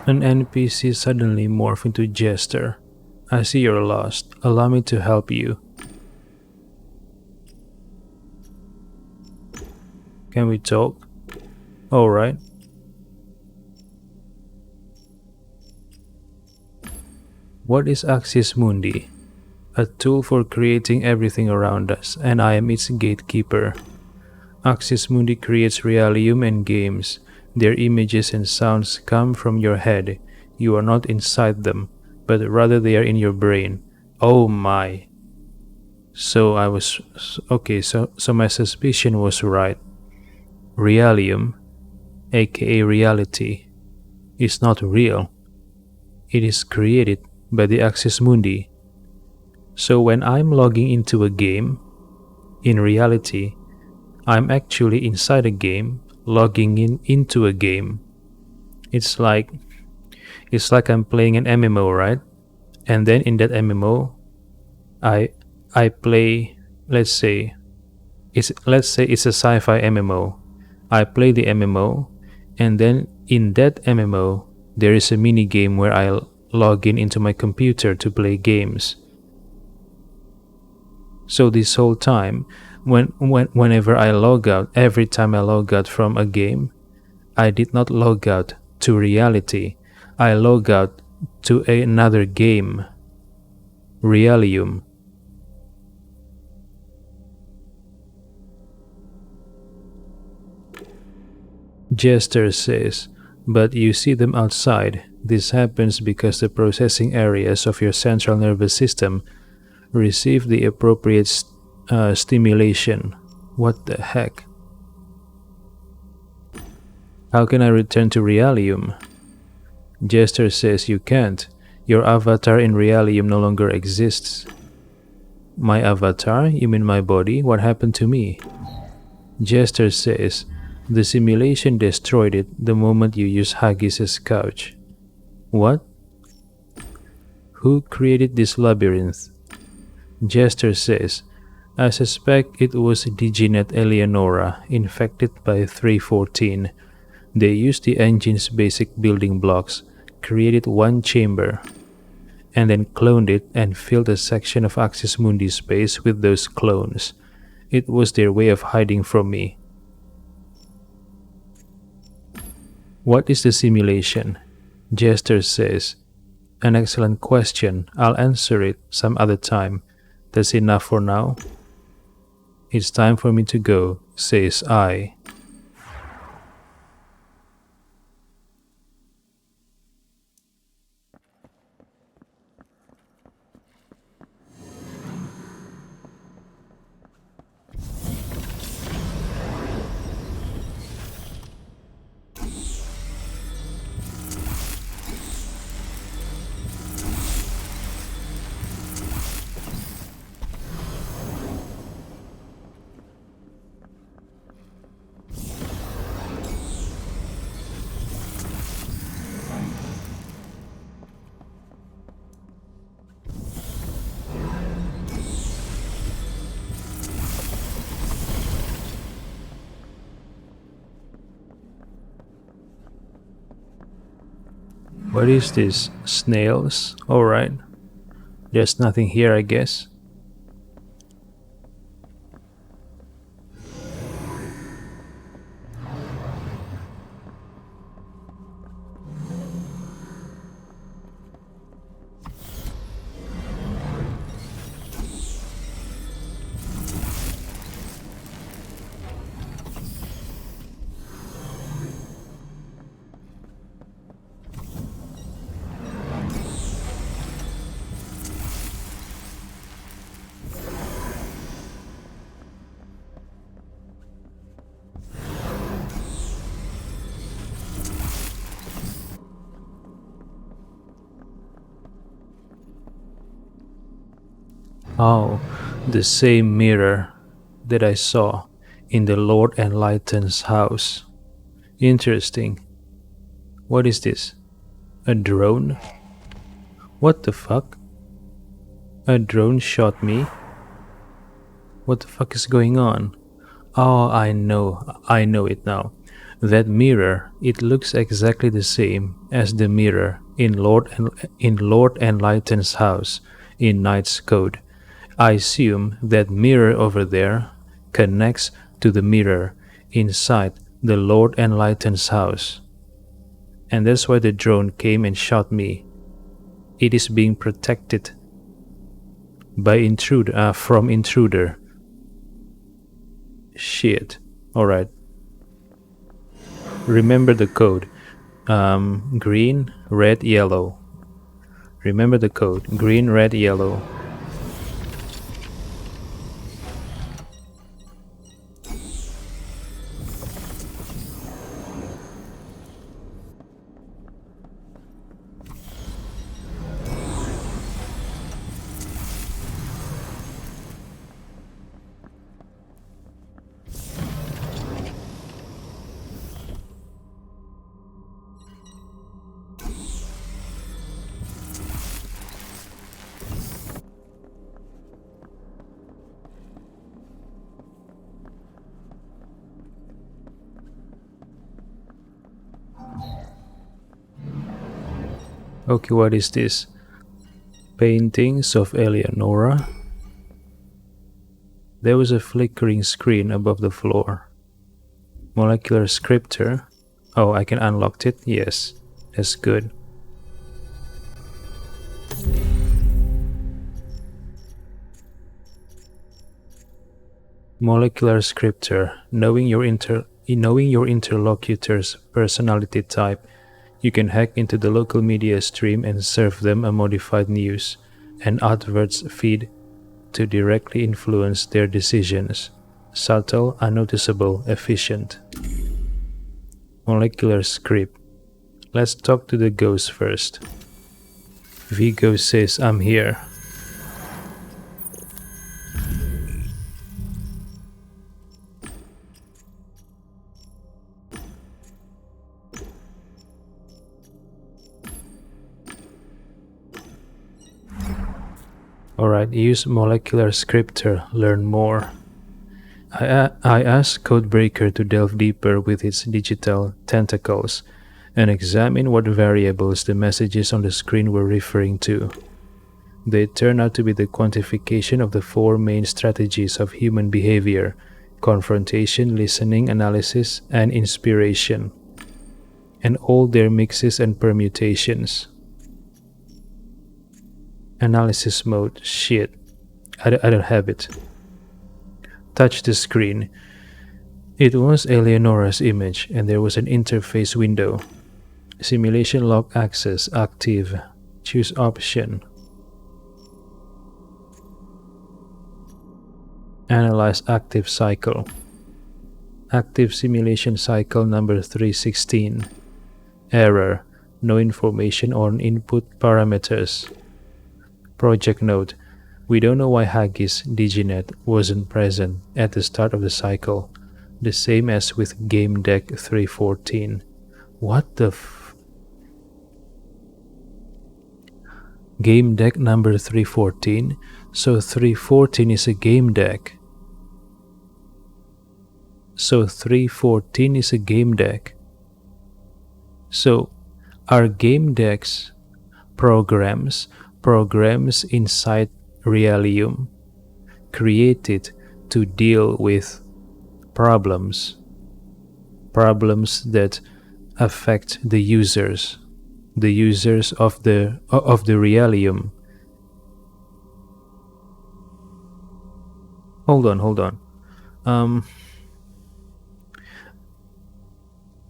An NPC suddenly morphed into Jester. "I see you're lost. Allow me to help you." Can we talk? Alright. What is Axis Mundi? A tool for creating everything around us, and I am its gatekeeper. Axis Mundi creates realium and games. Their images and sounds come from your head. You are not inside them, but rather they are in your brain. Oh my. So my suspicion was right. Realium, aka reality, is not real. It is created by the Axis Mundi. So when I'm logging into a game, in reality, I'm actually inside a game, logging into a game. It's like I'm playing an MMO, right? And then in that MMO, I play, let's say it's a sci-fi MMO. I play the MMO, and then in that MMO, there is a mini game where I log into my computer to play games. So this whole time, whenever I log out, every time I log out from a game, I did not log out to reality. I log out to another game. Realium. Jester says, but you see them outside. This happens because the processing areas of your central nervous system receive the appropriate stimulation. What the heck? How can I return to Realium? Jester says you can't. Your avatar in Realium no longer exists. My avatar? You mean my body? What happened to me? Jester says, the simulation destroyed it the moment you used Haggis's couch. What? Who created this labyrinth? Jester says, I suspect it was Diginet Eleonora, infected by 314. They used the engine's basic building blocks, created one chamber, and then cloned it and filled a section of Axis Mundi space with those clones. It was their way of hiding from me. What is the simulation? Jester says, an excellent question. I'll answer it some other time. That's enough for now. It's time for me to go, says I. What is this? Snails? Alright. There's nothing here, I guess. Oh, the same mirror that I saw in the Lord Enlightened's house. Interesting. What is this? A drone? What the fuck? A drone shot me? What the fuck is going on? Oh, I know it now. That mirror, it looks exactly the same as the mirror in Lord Enlightened's house in Knight's Code. I assume that mirror over there connects to the mirror inside the Lord Enlightened's house. And that's why the drone came and shot me. It is being protected by from intruder. Shit. Alright. Remember the code. Green, red, yellow. Remember the code. Green, red, yellow. Okay, what is this? Paintings of Eleonora. There was a flickering screen above the floor. Molecular scriptor. Oh, I can unlock it? Yes, that's good. Molecular scripture. Knowing your interlocutor's personality type, you can hack into the local media stream and serve them a modified news and adverts feed to directly influence their decisions. Subtle, unnoticeable, efficient. Molecular script. Let's talk to the ghost first. Vigo says, I'm here. Alright, use molecular scriptor, learn more. I asked Codebreaker to delve deeper with its digital tentacles and examine what variables the messages on the screen were referring to. They turn out to be the quantification of the four main strategies of human behavior: confrontation, listening, analysis, and inspiration, and all their mixes and permutations. Analysis mode, shit, I don't have it. Touch the screen. It was Eleonora's image and there was an interface window. Simulation log access active. Choose option. Analyze active cycle. Active simulation cycle number 316. Error. No information on input parameters. Project note. We don't know why Haggis Diginet wasn't present at the start of the cycle, the same as with Gamedec 314. What the Gamedec number 314? So 314 is a game deck. So 314 is a game deck. So are game decks programs inside Realium created to deal with problems that affect the users of the Realium. Hold on.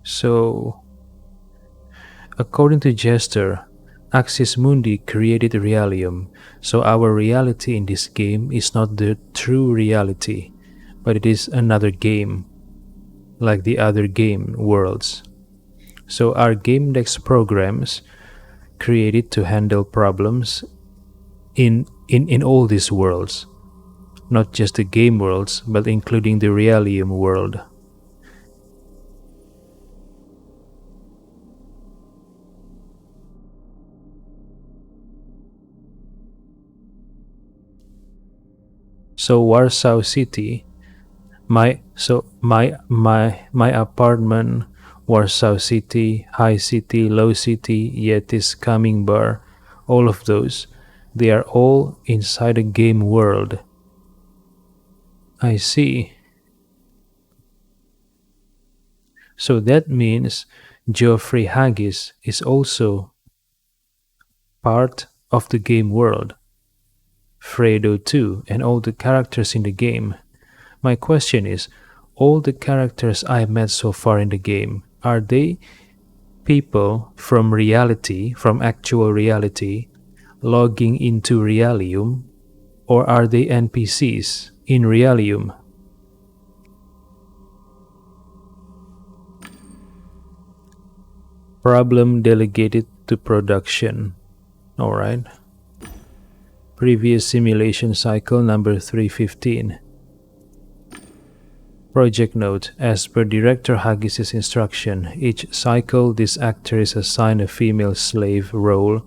So according to Jester, Axis Mundi created Realium, so our reality in this game is not the true reality, but it is another game, like the other game worlds. So our Gamedec's programs created to handle problems in all these worlds, not just the game worlds, but including the Realium world. So Warsaw City, my apartment, Warsaw City, High City, Low City, Yeti's Coming Bar, all of those, they are all inside a game world. I see. So that means Geoffrey Haggis is also part of the game world. Fredo too, and all the characters in the game. My question is, all the characters I met so far in the game, are they people from reality, from actual reality, logging into Realium, or are they NPCs in Realium? Problem delegated to production. Alright. Previous simulation cycle number 315. Project note. As per Director Haggis' instruction, each cycle this actor is assigned a female slave role.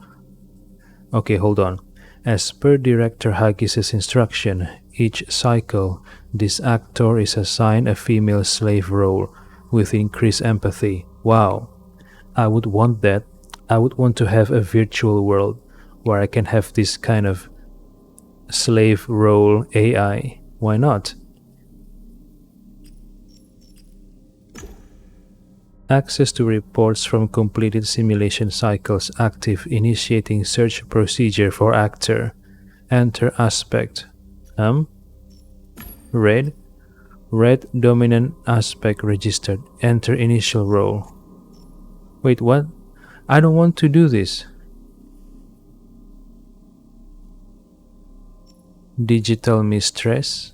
Okay, hold on. As per Director Haggis' instruction, each cycle this actor is assigned a female slave role with increased empathy. Wow. I would want that. I would want to have a virtual world where I can have this kind of slave role AI. Why not? Access to reports from completed simulation cycles active. Initiating search procedure for actor. Enter aspect. Red. Red dominant aspect registered. Enter initial role. Wait, what? I don't want to do this. Digital mistress.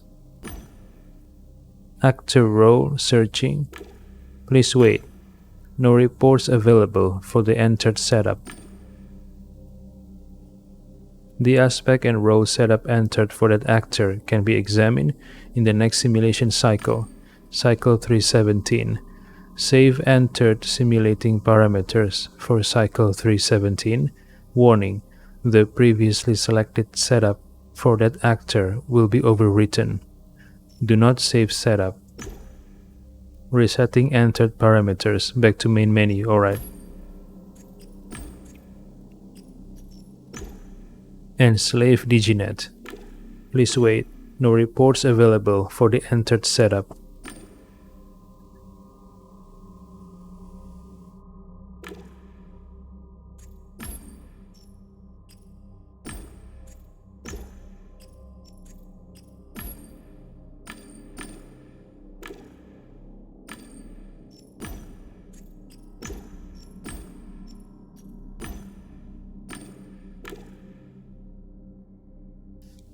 Actor role searching. Please wait. No reports available for the entered setup. The aspect and role setup entered for that actor can be examined in the next simulation cycle, cycle 317. Save entered simulating parameters for cycle 317. Warning, the previously selected setup for that actor will be overwritten. Do not save setup. Resetting entered parameters back to main menu, alright. Enslave Diginet. Please wait, no reports available for the entered setup.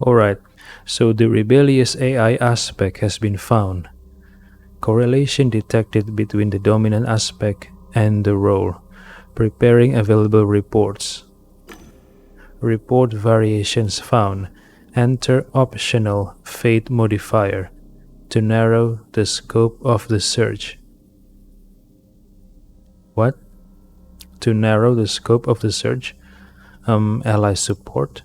Alright, so the rebellious AI aspect has been found. Correlation detected between the dominant aspect and the role. Preparing available reports. Report variations found. Enter optional fate modifier to narrow the scope of the search. What? To narrow the scope of the search? Ally support.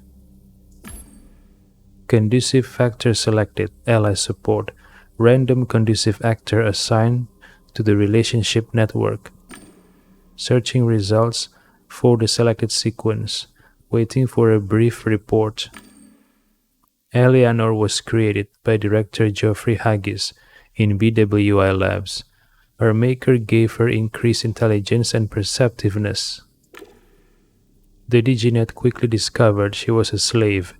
Conducive factor selected, ally support. Random conducive actor assigned to the relationship network. Searching results for the selected sequence. Waiting for a brief report. Eleanor was created by director Geoffrey Haggis in BWI Labs. Her maker gave her increased intelligence and perceptiveness. The Diginet quickly discovered she was a slave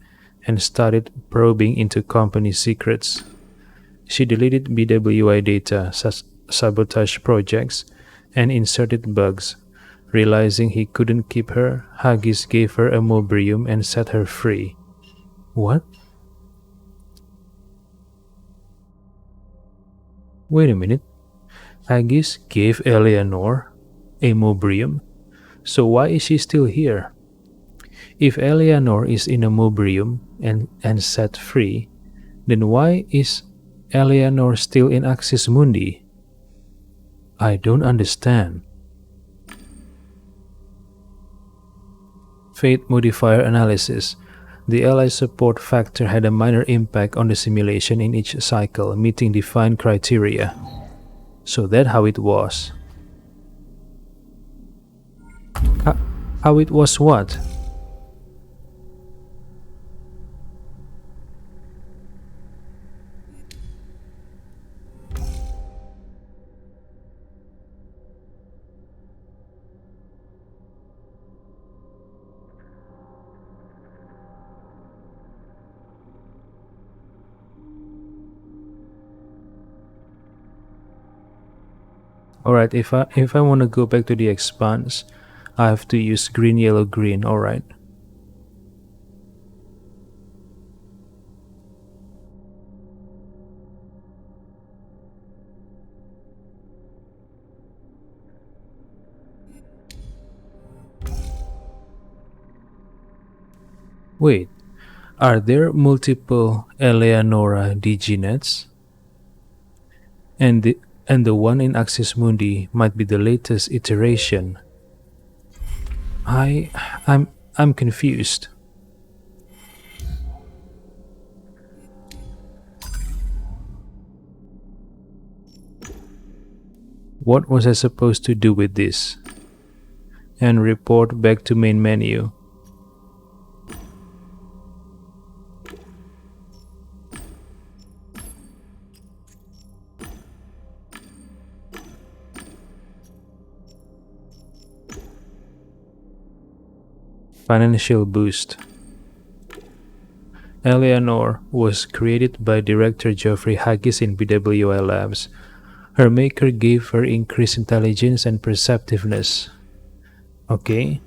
and started probing into company secrets. She deleted BWI data, sabotaged projects, and inserted bugs. Realizing he couldn't keep her, Haggis gave her a mobrium and set her free. What? Wait a minute. Haggis gave Eleanor a mobrium? So why is she still here? If Eleanor is in a mobrium and set free, then why is Eleanor still in Axis Mundi? I don't understand. Fate modifier analysis. The ally support factor had a minor impact on the simulation in each cycle, meeting defined criteria. So that's how it was. How it was what? Alright, if I want to go back to the expanse, I have to use green, yellow, green, alright. Wait, are there multiple Eleonora Diginets? And the one in Axis Mundi might be the latest iteration. I'm confused. What was I supposed to do with this? And report back to main menu. Financial boost. Eleanor was created by director Geoffrey Haggis in BWI Labs. Her maker gave her increased intelligence and perceptiveness. Okay.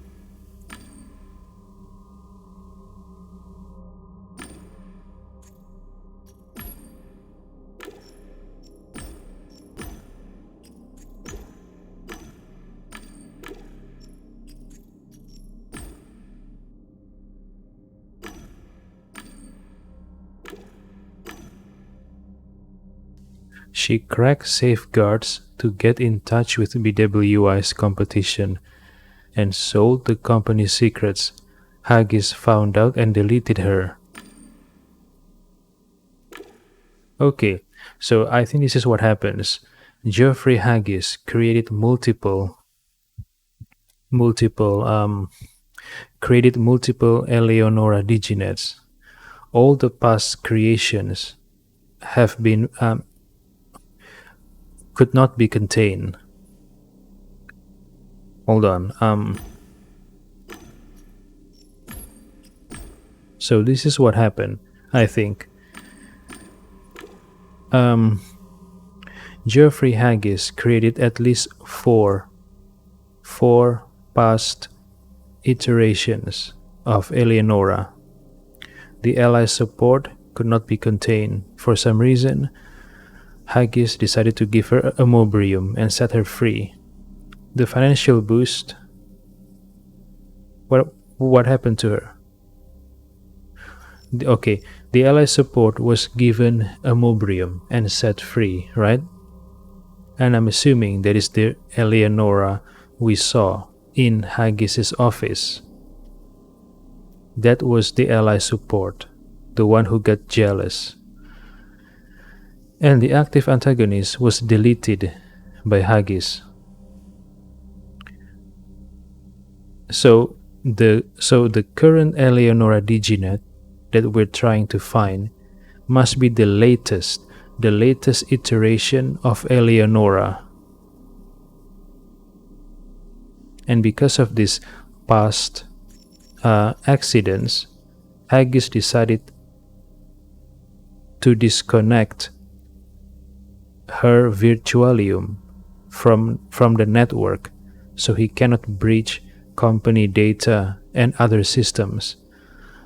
She cracked safeguards to get in touch with BWI's competition and sold the company's secrets. Haggis found out and deleted her. Okay, so I think this is what happens. Geoffrey Haggis created multiple Eleonora Diginets. All the past creations have been could not be contained. Hold on. So this is what happened, I think. Geoffrey Haggis created at least four past iterations of Eleonora. The allies' support could not be contained. For some reason, Haggis decided to give her a mobrium and set her free. The financial boost. What happened to her? Okay, the allies' support was given a mobrium and set free, right? And I'm assuming that is the Eleonora we saw in Haggis's office. That was the ally support, the one who got jealous. And the active antagonist was deleted by Haggis. So the current Eleonora Diginet that we're trying to find must be the latest iteration of Eleonora. And because of these past accidents, Haggis decided to disconnect her virtualium from the network so he cannot breach company data and other systems.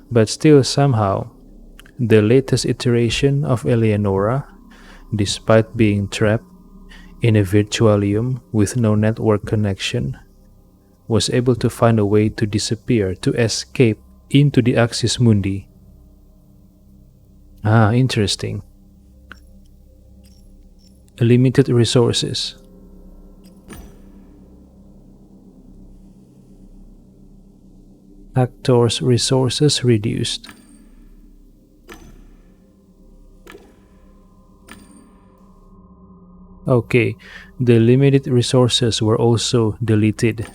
But still somehow, the latest iteration of Eleonora, despite being trapped in a virtualium with no network connection, was able to find a way to disappear, to escape into the Axis Mundi. Ah, interesting. Limited resources. Actors' resources reduced. Okay, the limited resources were also deleted.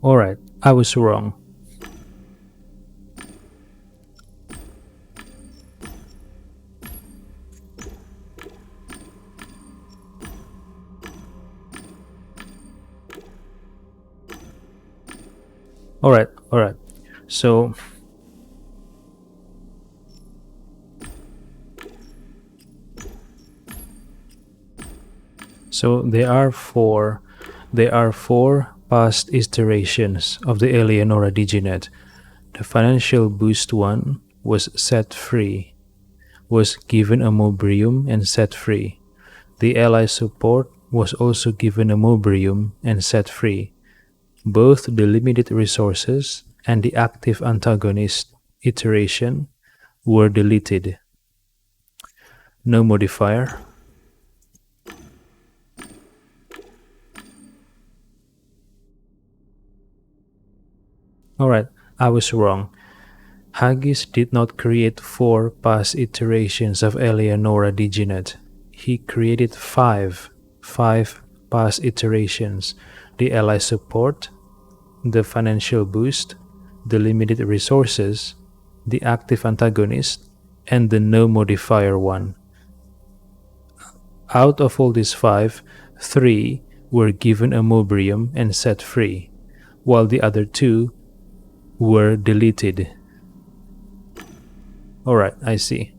Alright, I was wrong. Alright. So there are four past iterations of the Eleonora Diginet. The financial boost one was set free, was given a mobrium and set free. The ally support was also given a mobrium and set free. Both the limited resources and the active antagonist iteration were deleted. No modifier. Alright, I was wrong. Haggis did not create 4 past iterations of Eleonora Diginet. He created 5 past iterations: the ally support, the financial boost, the limited resources, the active antagonist, and the no modifier one. Out of all these 5, 3 were given a mobrium and set free, while the other 2 were deleted. Alright, I see.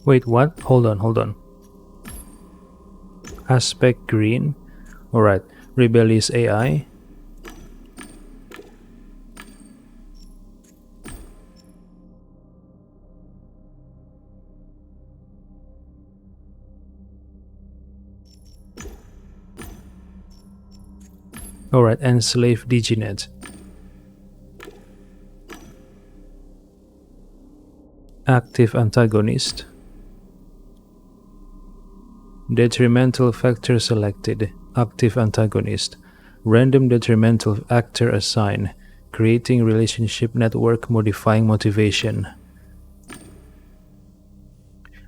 Wait, what? Hold on. Aspect green. Alright, rebellious AI. Alright, enslave Diginet. Active antagonist. Detrimental factor selected. Active antagonist. Random detrimental actor assigned. Creating relationship network modifying motivation.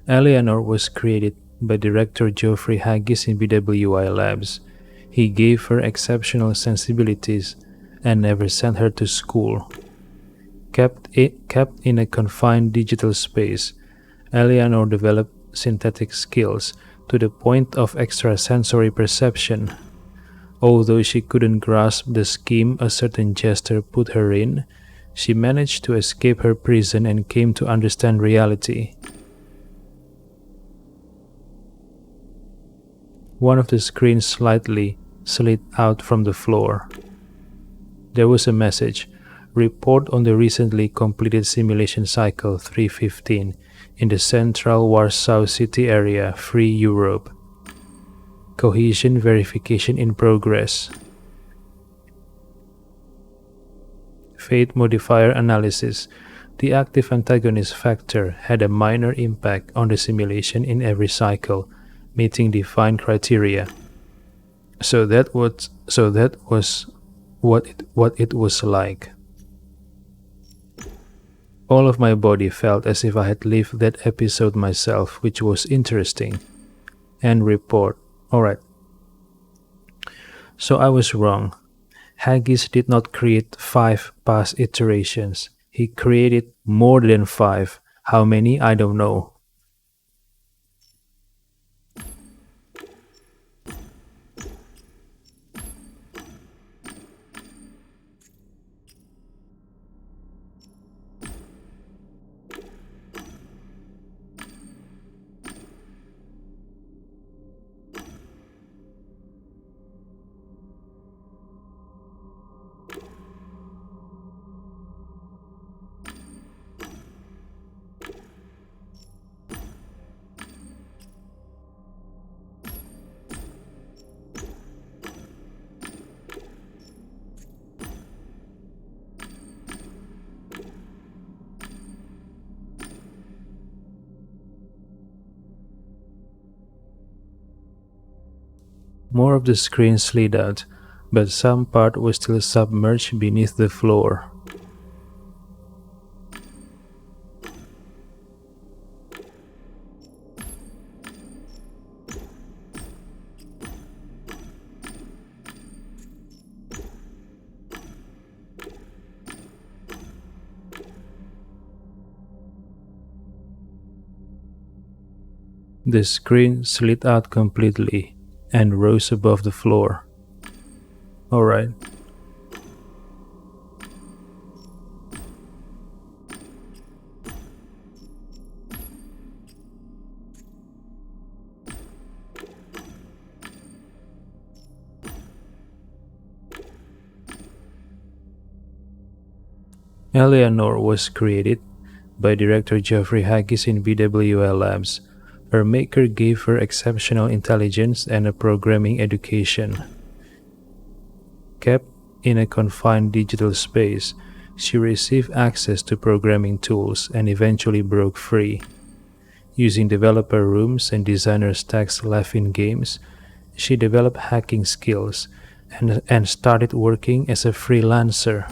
Eleanor was created by director Geoffrey Haggis in BWI Labs. He gave her exceptional sensibilities and never sent her to school. Kept in a confined digital space, Eleanor developed synthetic skills to the point of extrasensory perception. Although she couldn't grasp the scheme a certain gesture put her in, she managed to escape her prison and came to understand reality. One of the screens slightly slid out from the floor. There was a message. Report on the recently completed simulation cycle 315 in the central Warsaw City area, Free Europe. Cohesion verification in progress. Fate modifier analysis. The active antagonist factor had a minor impact on the simulation in every cycle, meeting defined criteria. So that was what it was like. All of my body felt as if I had lived that episode myself, which was interesting. End report. Alright. So I was wrong. Haggis did not create 5 past iterations. He created more than 5. How many? I don't know. More of the screen slid out, but some part was still submerged beneath the floor. The screen slid out completely and rose above the floor. Alright. Eleanor was created by director Geoffrey Haggis in BWL Labs. Her maker gave her exceptional intelligence and a programming education. Kept In a confined digital space, she received access to programming tools and eventually broke free. Using developer rooms and designer stacks left in games, she developed hacking skills and started working as a freelancer.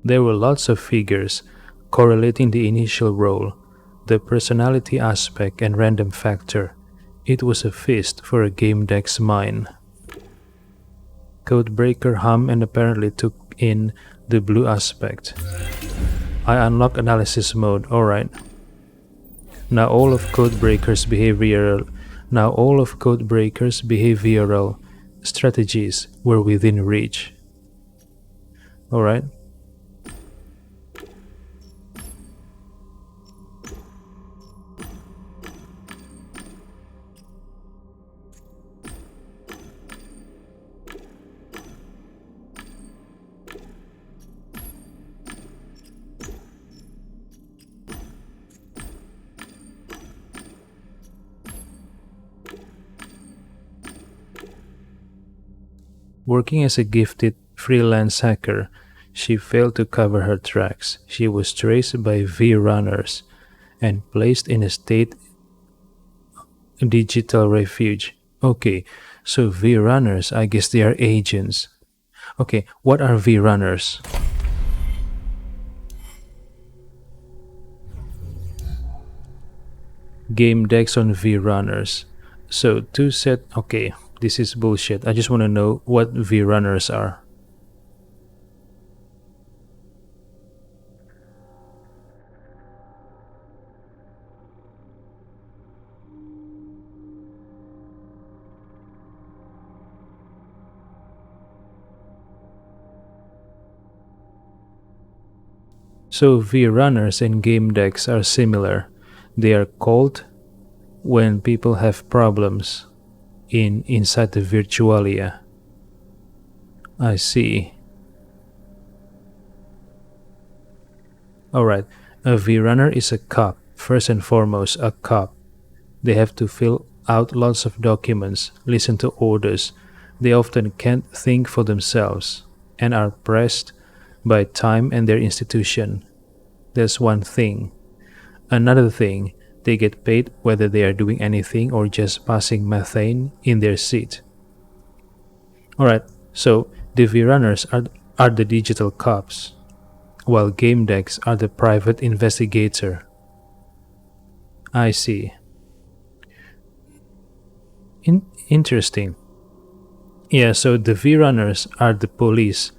There were lots of figures correlating the initial role, the personality aspect, and random factor. It was a feast for a Gamedec's mind. Codebreaker hummed and apparently took in the blue aspect. I unlock analysis mode, alright. Now all of Codebreaker's behavioral strategies were within reach. Alright. Working as a gifted freelance hacker, she failed to cover her tracks. She was traced by V-runners and placed in a state digital refuge. Okay, so V-runners, I guess they are agents. Okay, what are V-runners? Gamedecs on V-runners. So two set. Okay, this is bullshit. I just want to know what V-runners are. So V-runners and Gamedec's are similar. They are called when people have problems inside the Virtualia. I see. Alright, a V-runner is a cop. First and foremost, a cop. They have to fill out lots of documents, listen to orders. They often can't think for themselves and are pressed by time and their institution. That's one thing. Another thing, they get paid whether they are doing anything or just passing methane in their seat. Alright, so the V-runners are the digital cops, while Gamedec's are the private investigator. I see. Interesting. Yeah, so the V-runners are the police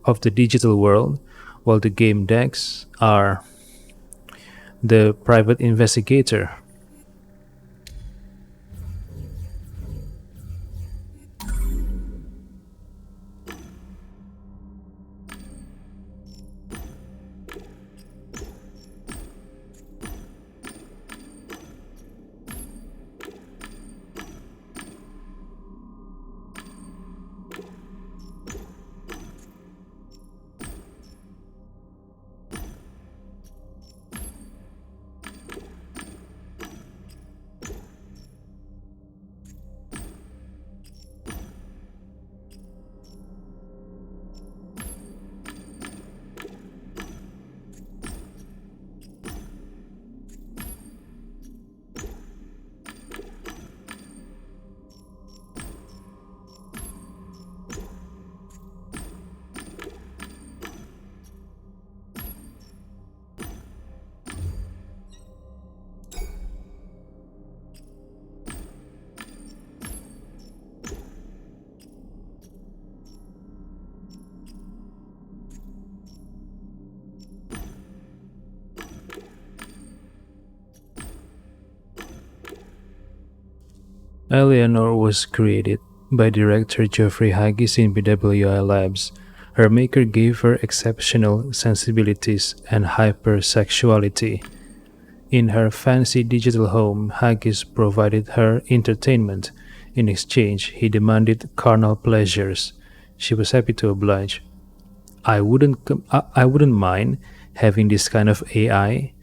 of the digital world, while the Gamedec's are the private investigator. Eleanor was created by director Geoffrey Haggis in BWI Labs. Her maker gave her exceptional sensibilities and hypersexuality. In her fancy digital home, Haggis provided her entertainment. In exchange, he demanded carnal pleasures. She was happy to oblige. I wouldn't mind having this kind of AI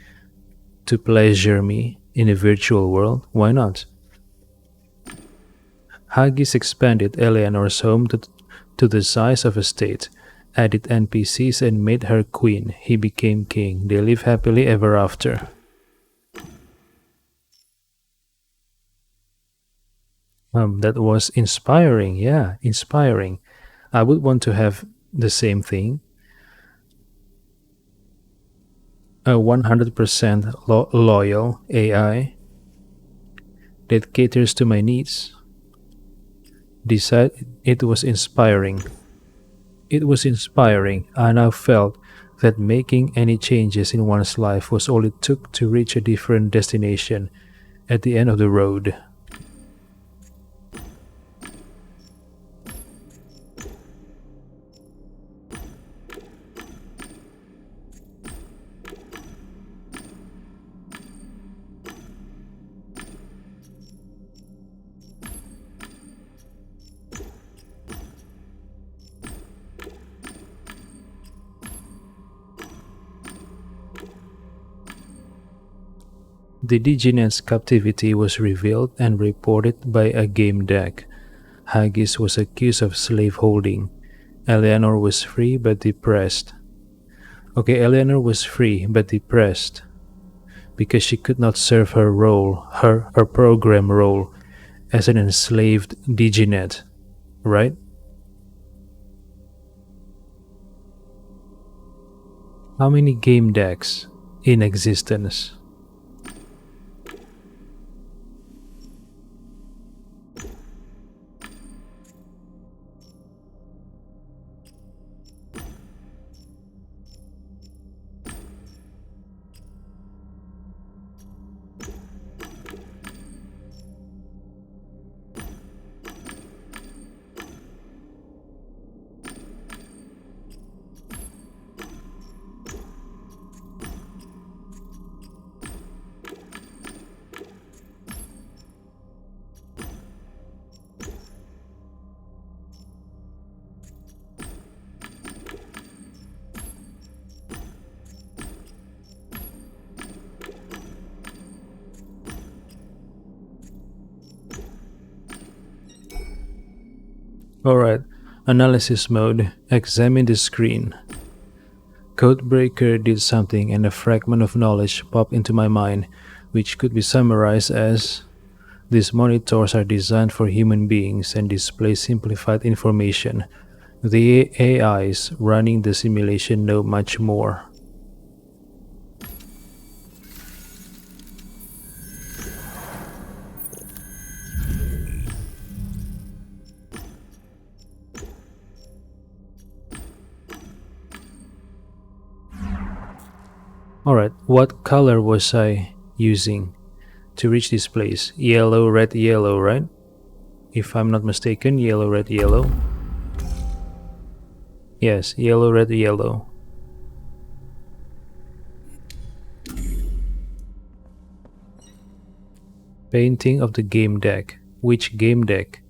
to pleasure me in a virtual world? Why not? Haggis expanded Eleanor's home to the size of a state, added NPCs, and made her queen. He became king. They live happily ever after. That was inspiring. Yeah, inspiring. I would want to have the same thing. A 100% loyal AI that caters to my needs. It was inspiring. It was inspiring. I now felt that making any changes in one's life was all it took to reach a different destination at the end of the road. The Digenet's captivity was revealed and reported by a Gamedec. Haggis was accused of slaveholding. Eleanor was free but depressed. Okay, Eleanor was free but depressed because she could not serve her role, her program role as an enslaved Digenet, right? How many game decks in existence? Alright, analysis mode. Examine the screen. Codebreaker did something and a fragment of knowledge popped into my mind, which could be summarized as: these monitors are designed for human beings and display simplified information. The AIs running the simulation know much more. Alright, what color was I using to reach this place? Yellow, red, yellow, right? If I'm not mistaken, yellow, red, yellow. Yes, yellow, red, yellow. Painting of the game deck. Which game deck?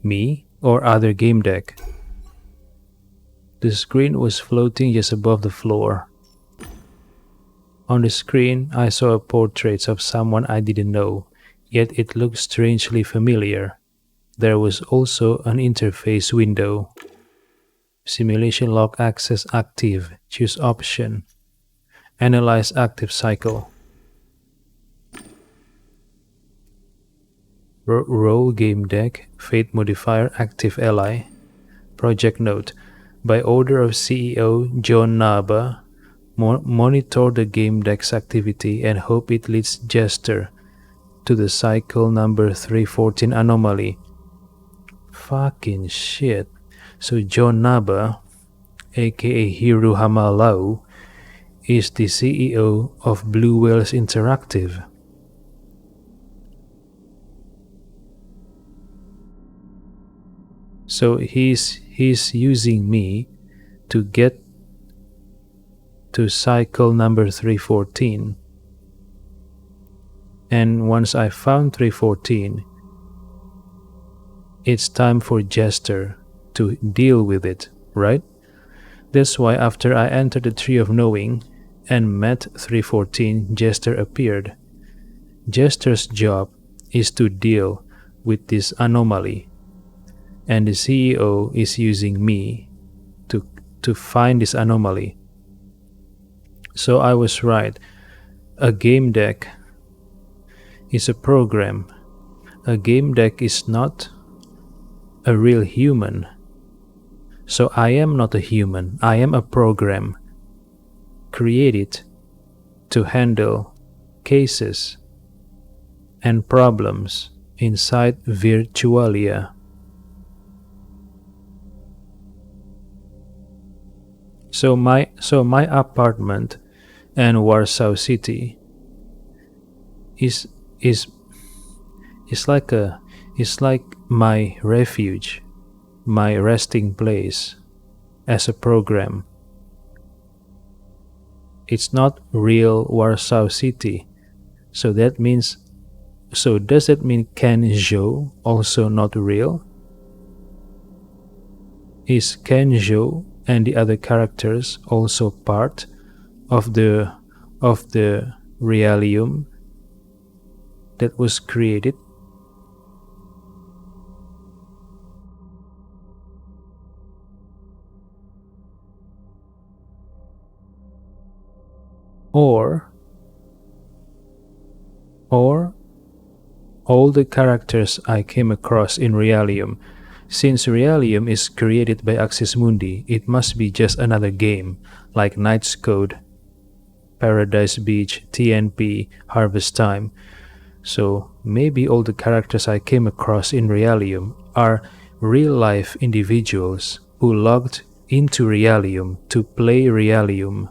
Me or other game deck? The screen was floating just above the floor. On the screen, I saw portraits of someone I didn't know, yet it looked strangely familiar. There was also an interface window. Simulation log access active. Choose option. Analyze active cycle. Role game deck. Fate modifier active ally. Project note. By order of CEO John Naba, monitor the game deck's activity and hope it leads Jester to the cycle number 314 anomaly. Fucking shit. So John Naba, aka Hiru Hamalau, is the CEO of Blue Whales Interactive. So he's using me to get to cycle number 314. And once I found 314, it's time for Jester to deal with it, right? That's why after I entered the Tree of Knowing, and Met 314 Jester appeared. Jester's job is to deal with this anomaly, and the CEO is using me to find this anomaly. So I was right. A Gamedec is a program. A Gamedec is not a real human. So I am not a human. I am a program created to handle cases and problems inside Virtualia. So my apartment and Warsaw City is like my refuge, my resting place as a program. It's not real Warsaw City. So does that mean Kenjo also not real? Is Kenjo and the other characters also part of the realium that was created? Or all the characters I came across in Realium. Since Realium is created by Axis Mundi, it must be just another game, like Knight's Code, Paradise Beach, TNP, Harvest Time. So maybe all the characters I came across in Realium are real-life individuals who logged into Realium to play Realium.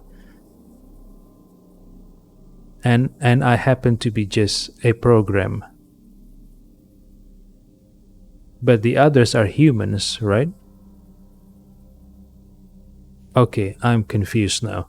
And I happen to be just a program. But the others are humans, right? Okay, I'm confused now.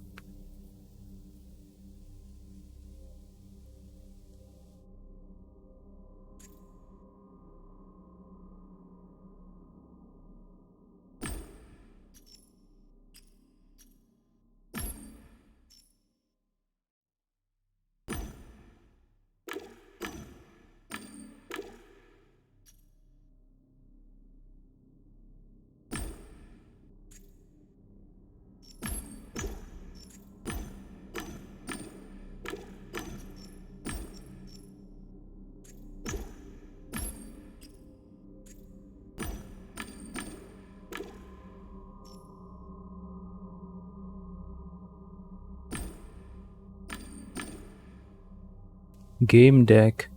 Gamedec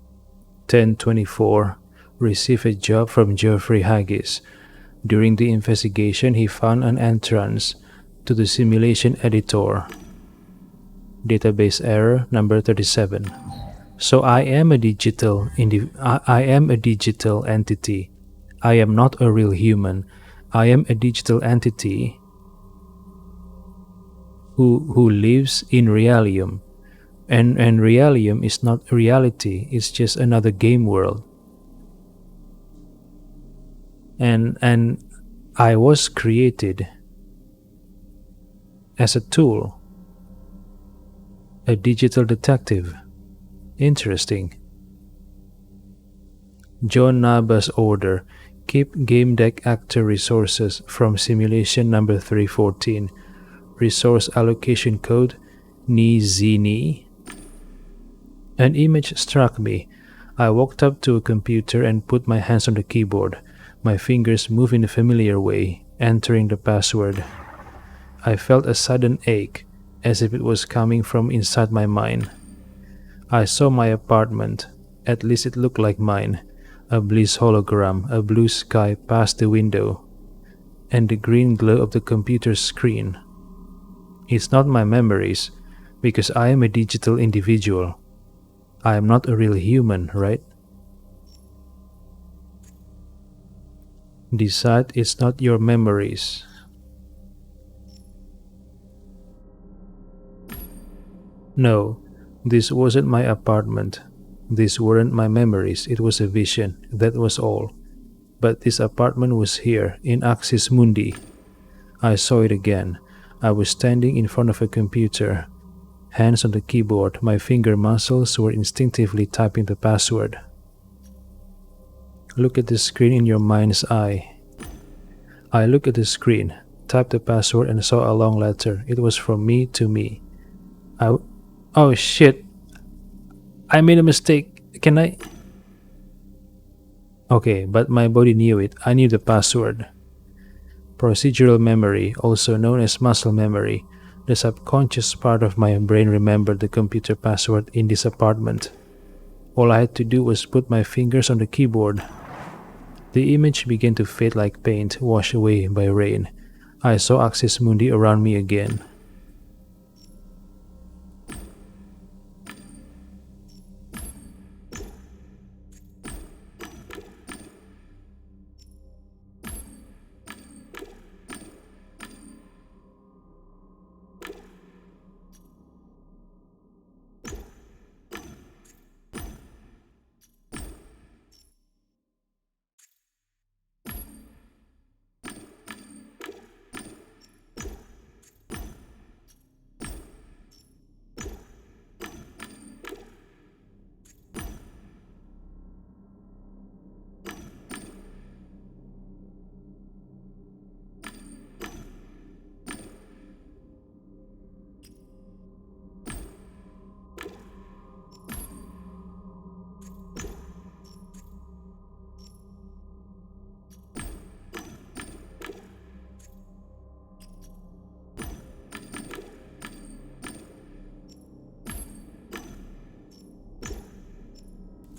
1024 received a job from Geoffrey Haggis. During the investigation, he found an entrance to the simulation editor. Database error number 37. So I am a digital entity. I am not a real human. I am a digital entity who lives in Realium. And Realium is not reality, it's just another game world. And I was created as a tool, a digital detective. Interesting. John Naba's order: keep Gamedec actor resources from simulation number 314. Resource allocation code NIZINI. An image struck me. I walked up to a computer and put my hands on the keyboard. My fingers moved in a familiar way, entering the password. I felt a sudden ache, as if it was coming from inside my mind. I saw my apartment, at least it looked like mine, a Bliss hologram, a blue sky past the window, and the green glow of the computer's screen. It's not my memories, because I am a digital individual. I am not a real human, right? Decide it's not your memories. No, this wasn't my apartment. These weren't my memories. It was a vision. That was all. But this apartment was here, in Axis Mundi. I saw it again. I was standing in front of a computer, Hands on the keyboard, my finger muscles were instinctively typing the password. Look at the screen in your mind's eye. I looked at the screen, typed the password, and saw a long letter. It was from me to me. Oh shit. I made a mistake. Can I? Okay, but my body knew it. I knew the password. Procedural memory, also known as muscle memory. The subconscious part of my brain remembered the computer password in this apartment. All I had to do was put my fingers on the keyboard. The image began to fade like paint washed away by rain. I saw Axis Mundi around me again.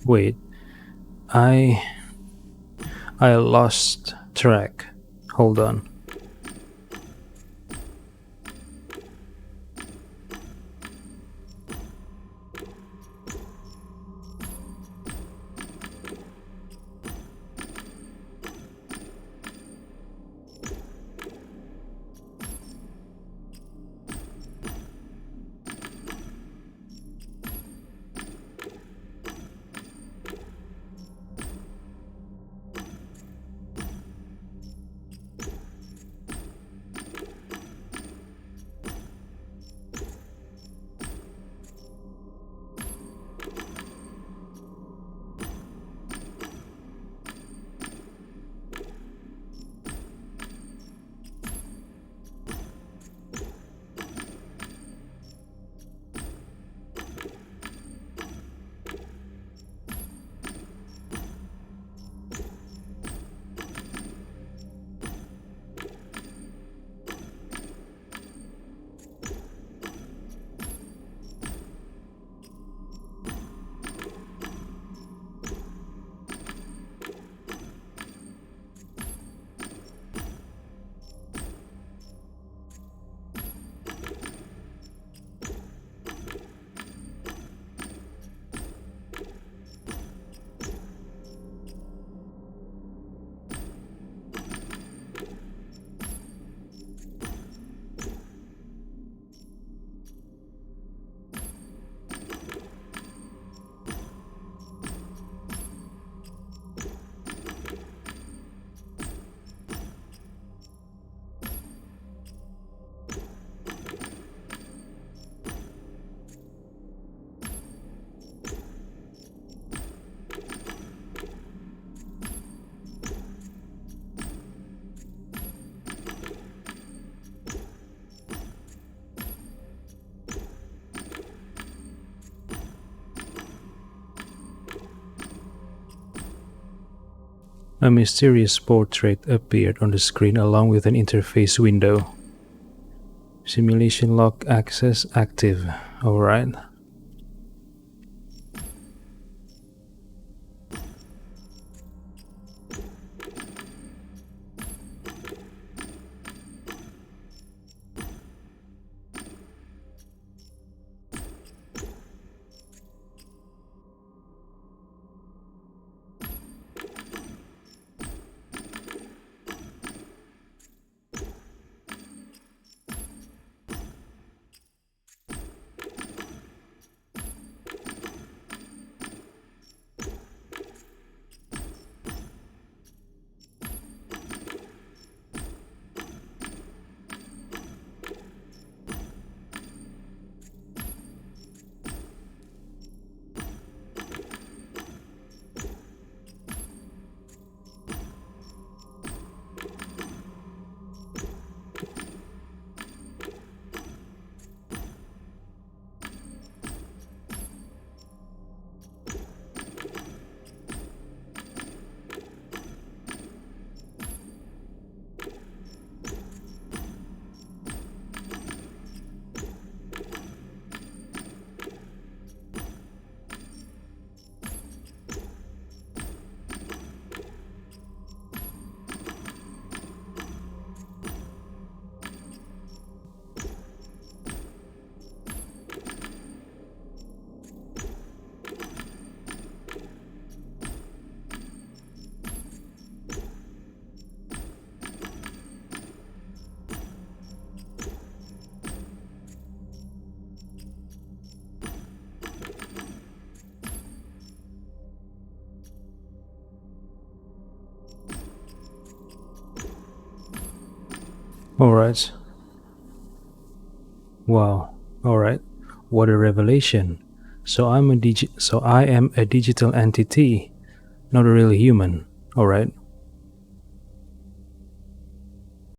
Wait, I lost track. Hold on. A mysterious portrait appeared on the screen along with an interface window. Simulation lock access active. Alright. Alright. Wow. Alright. What a revelation. So I am a digital entity, not a real human. Alright.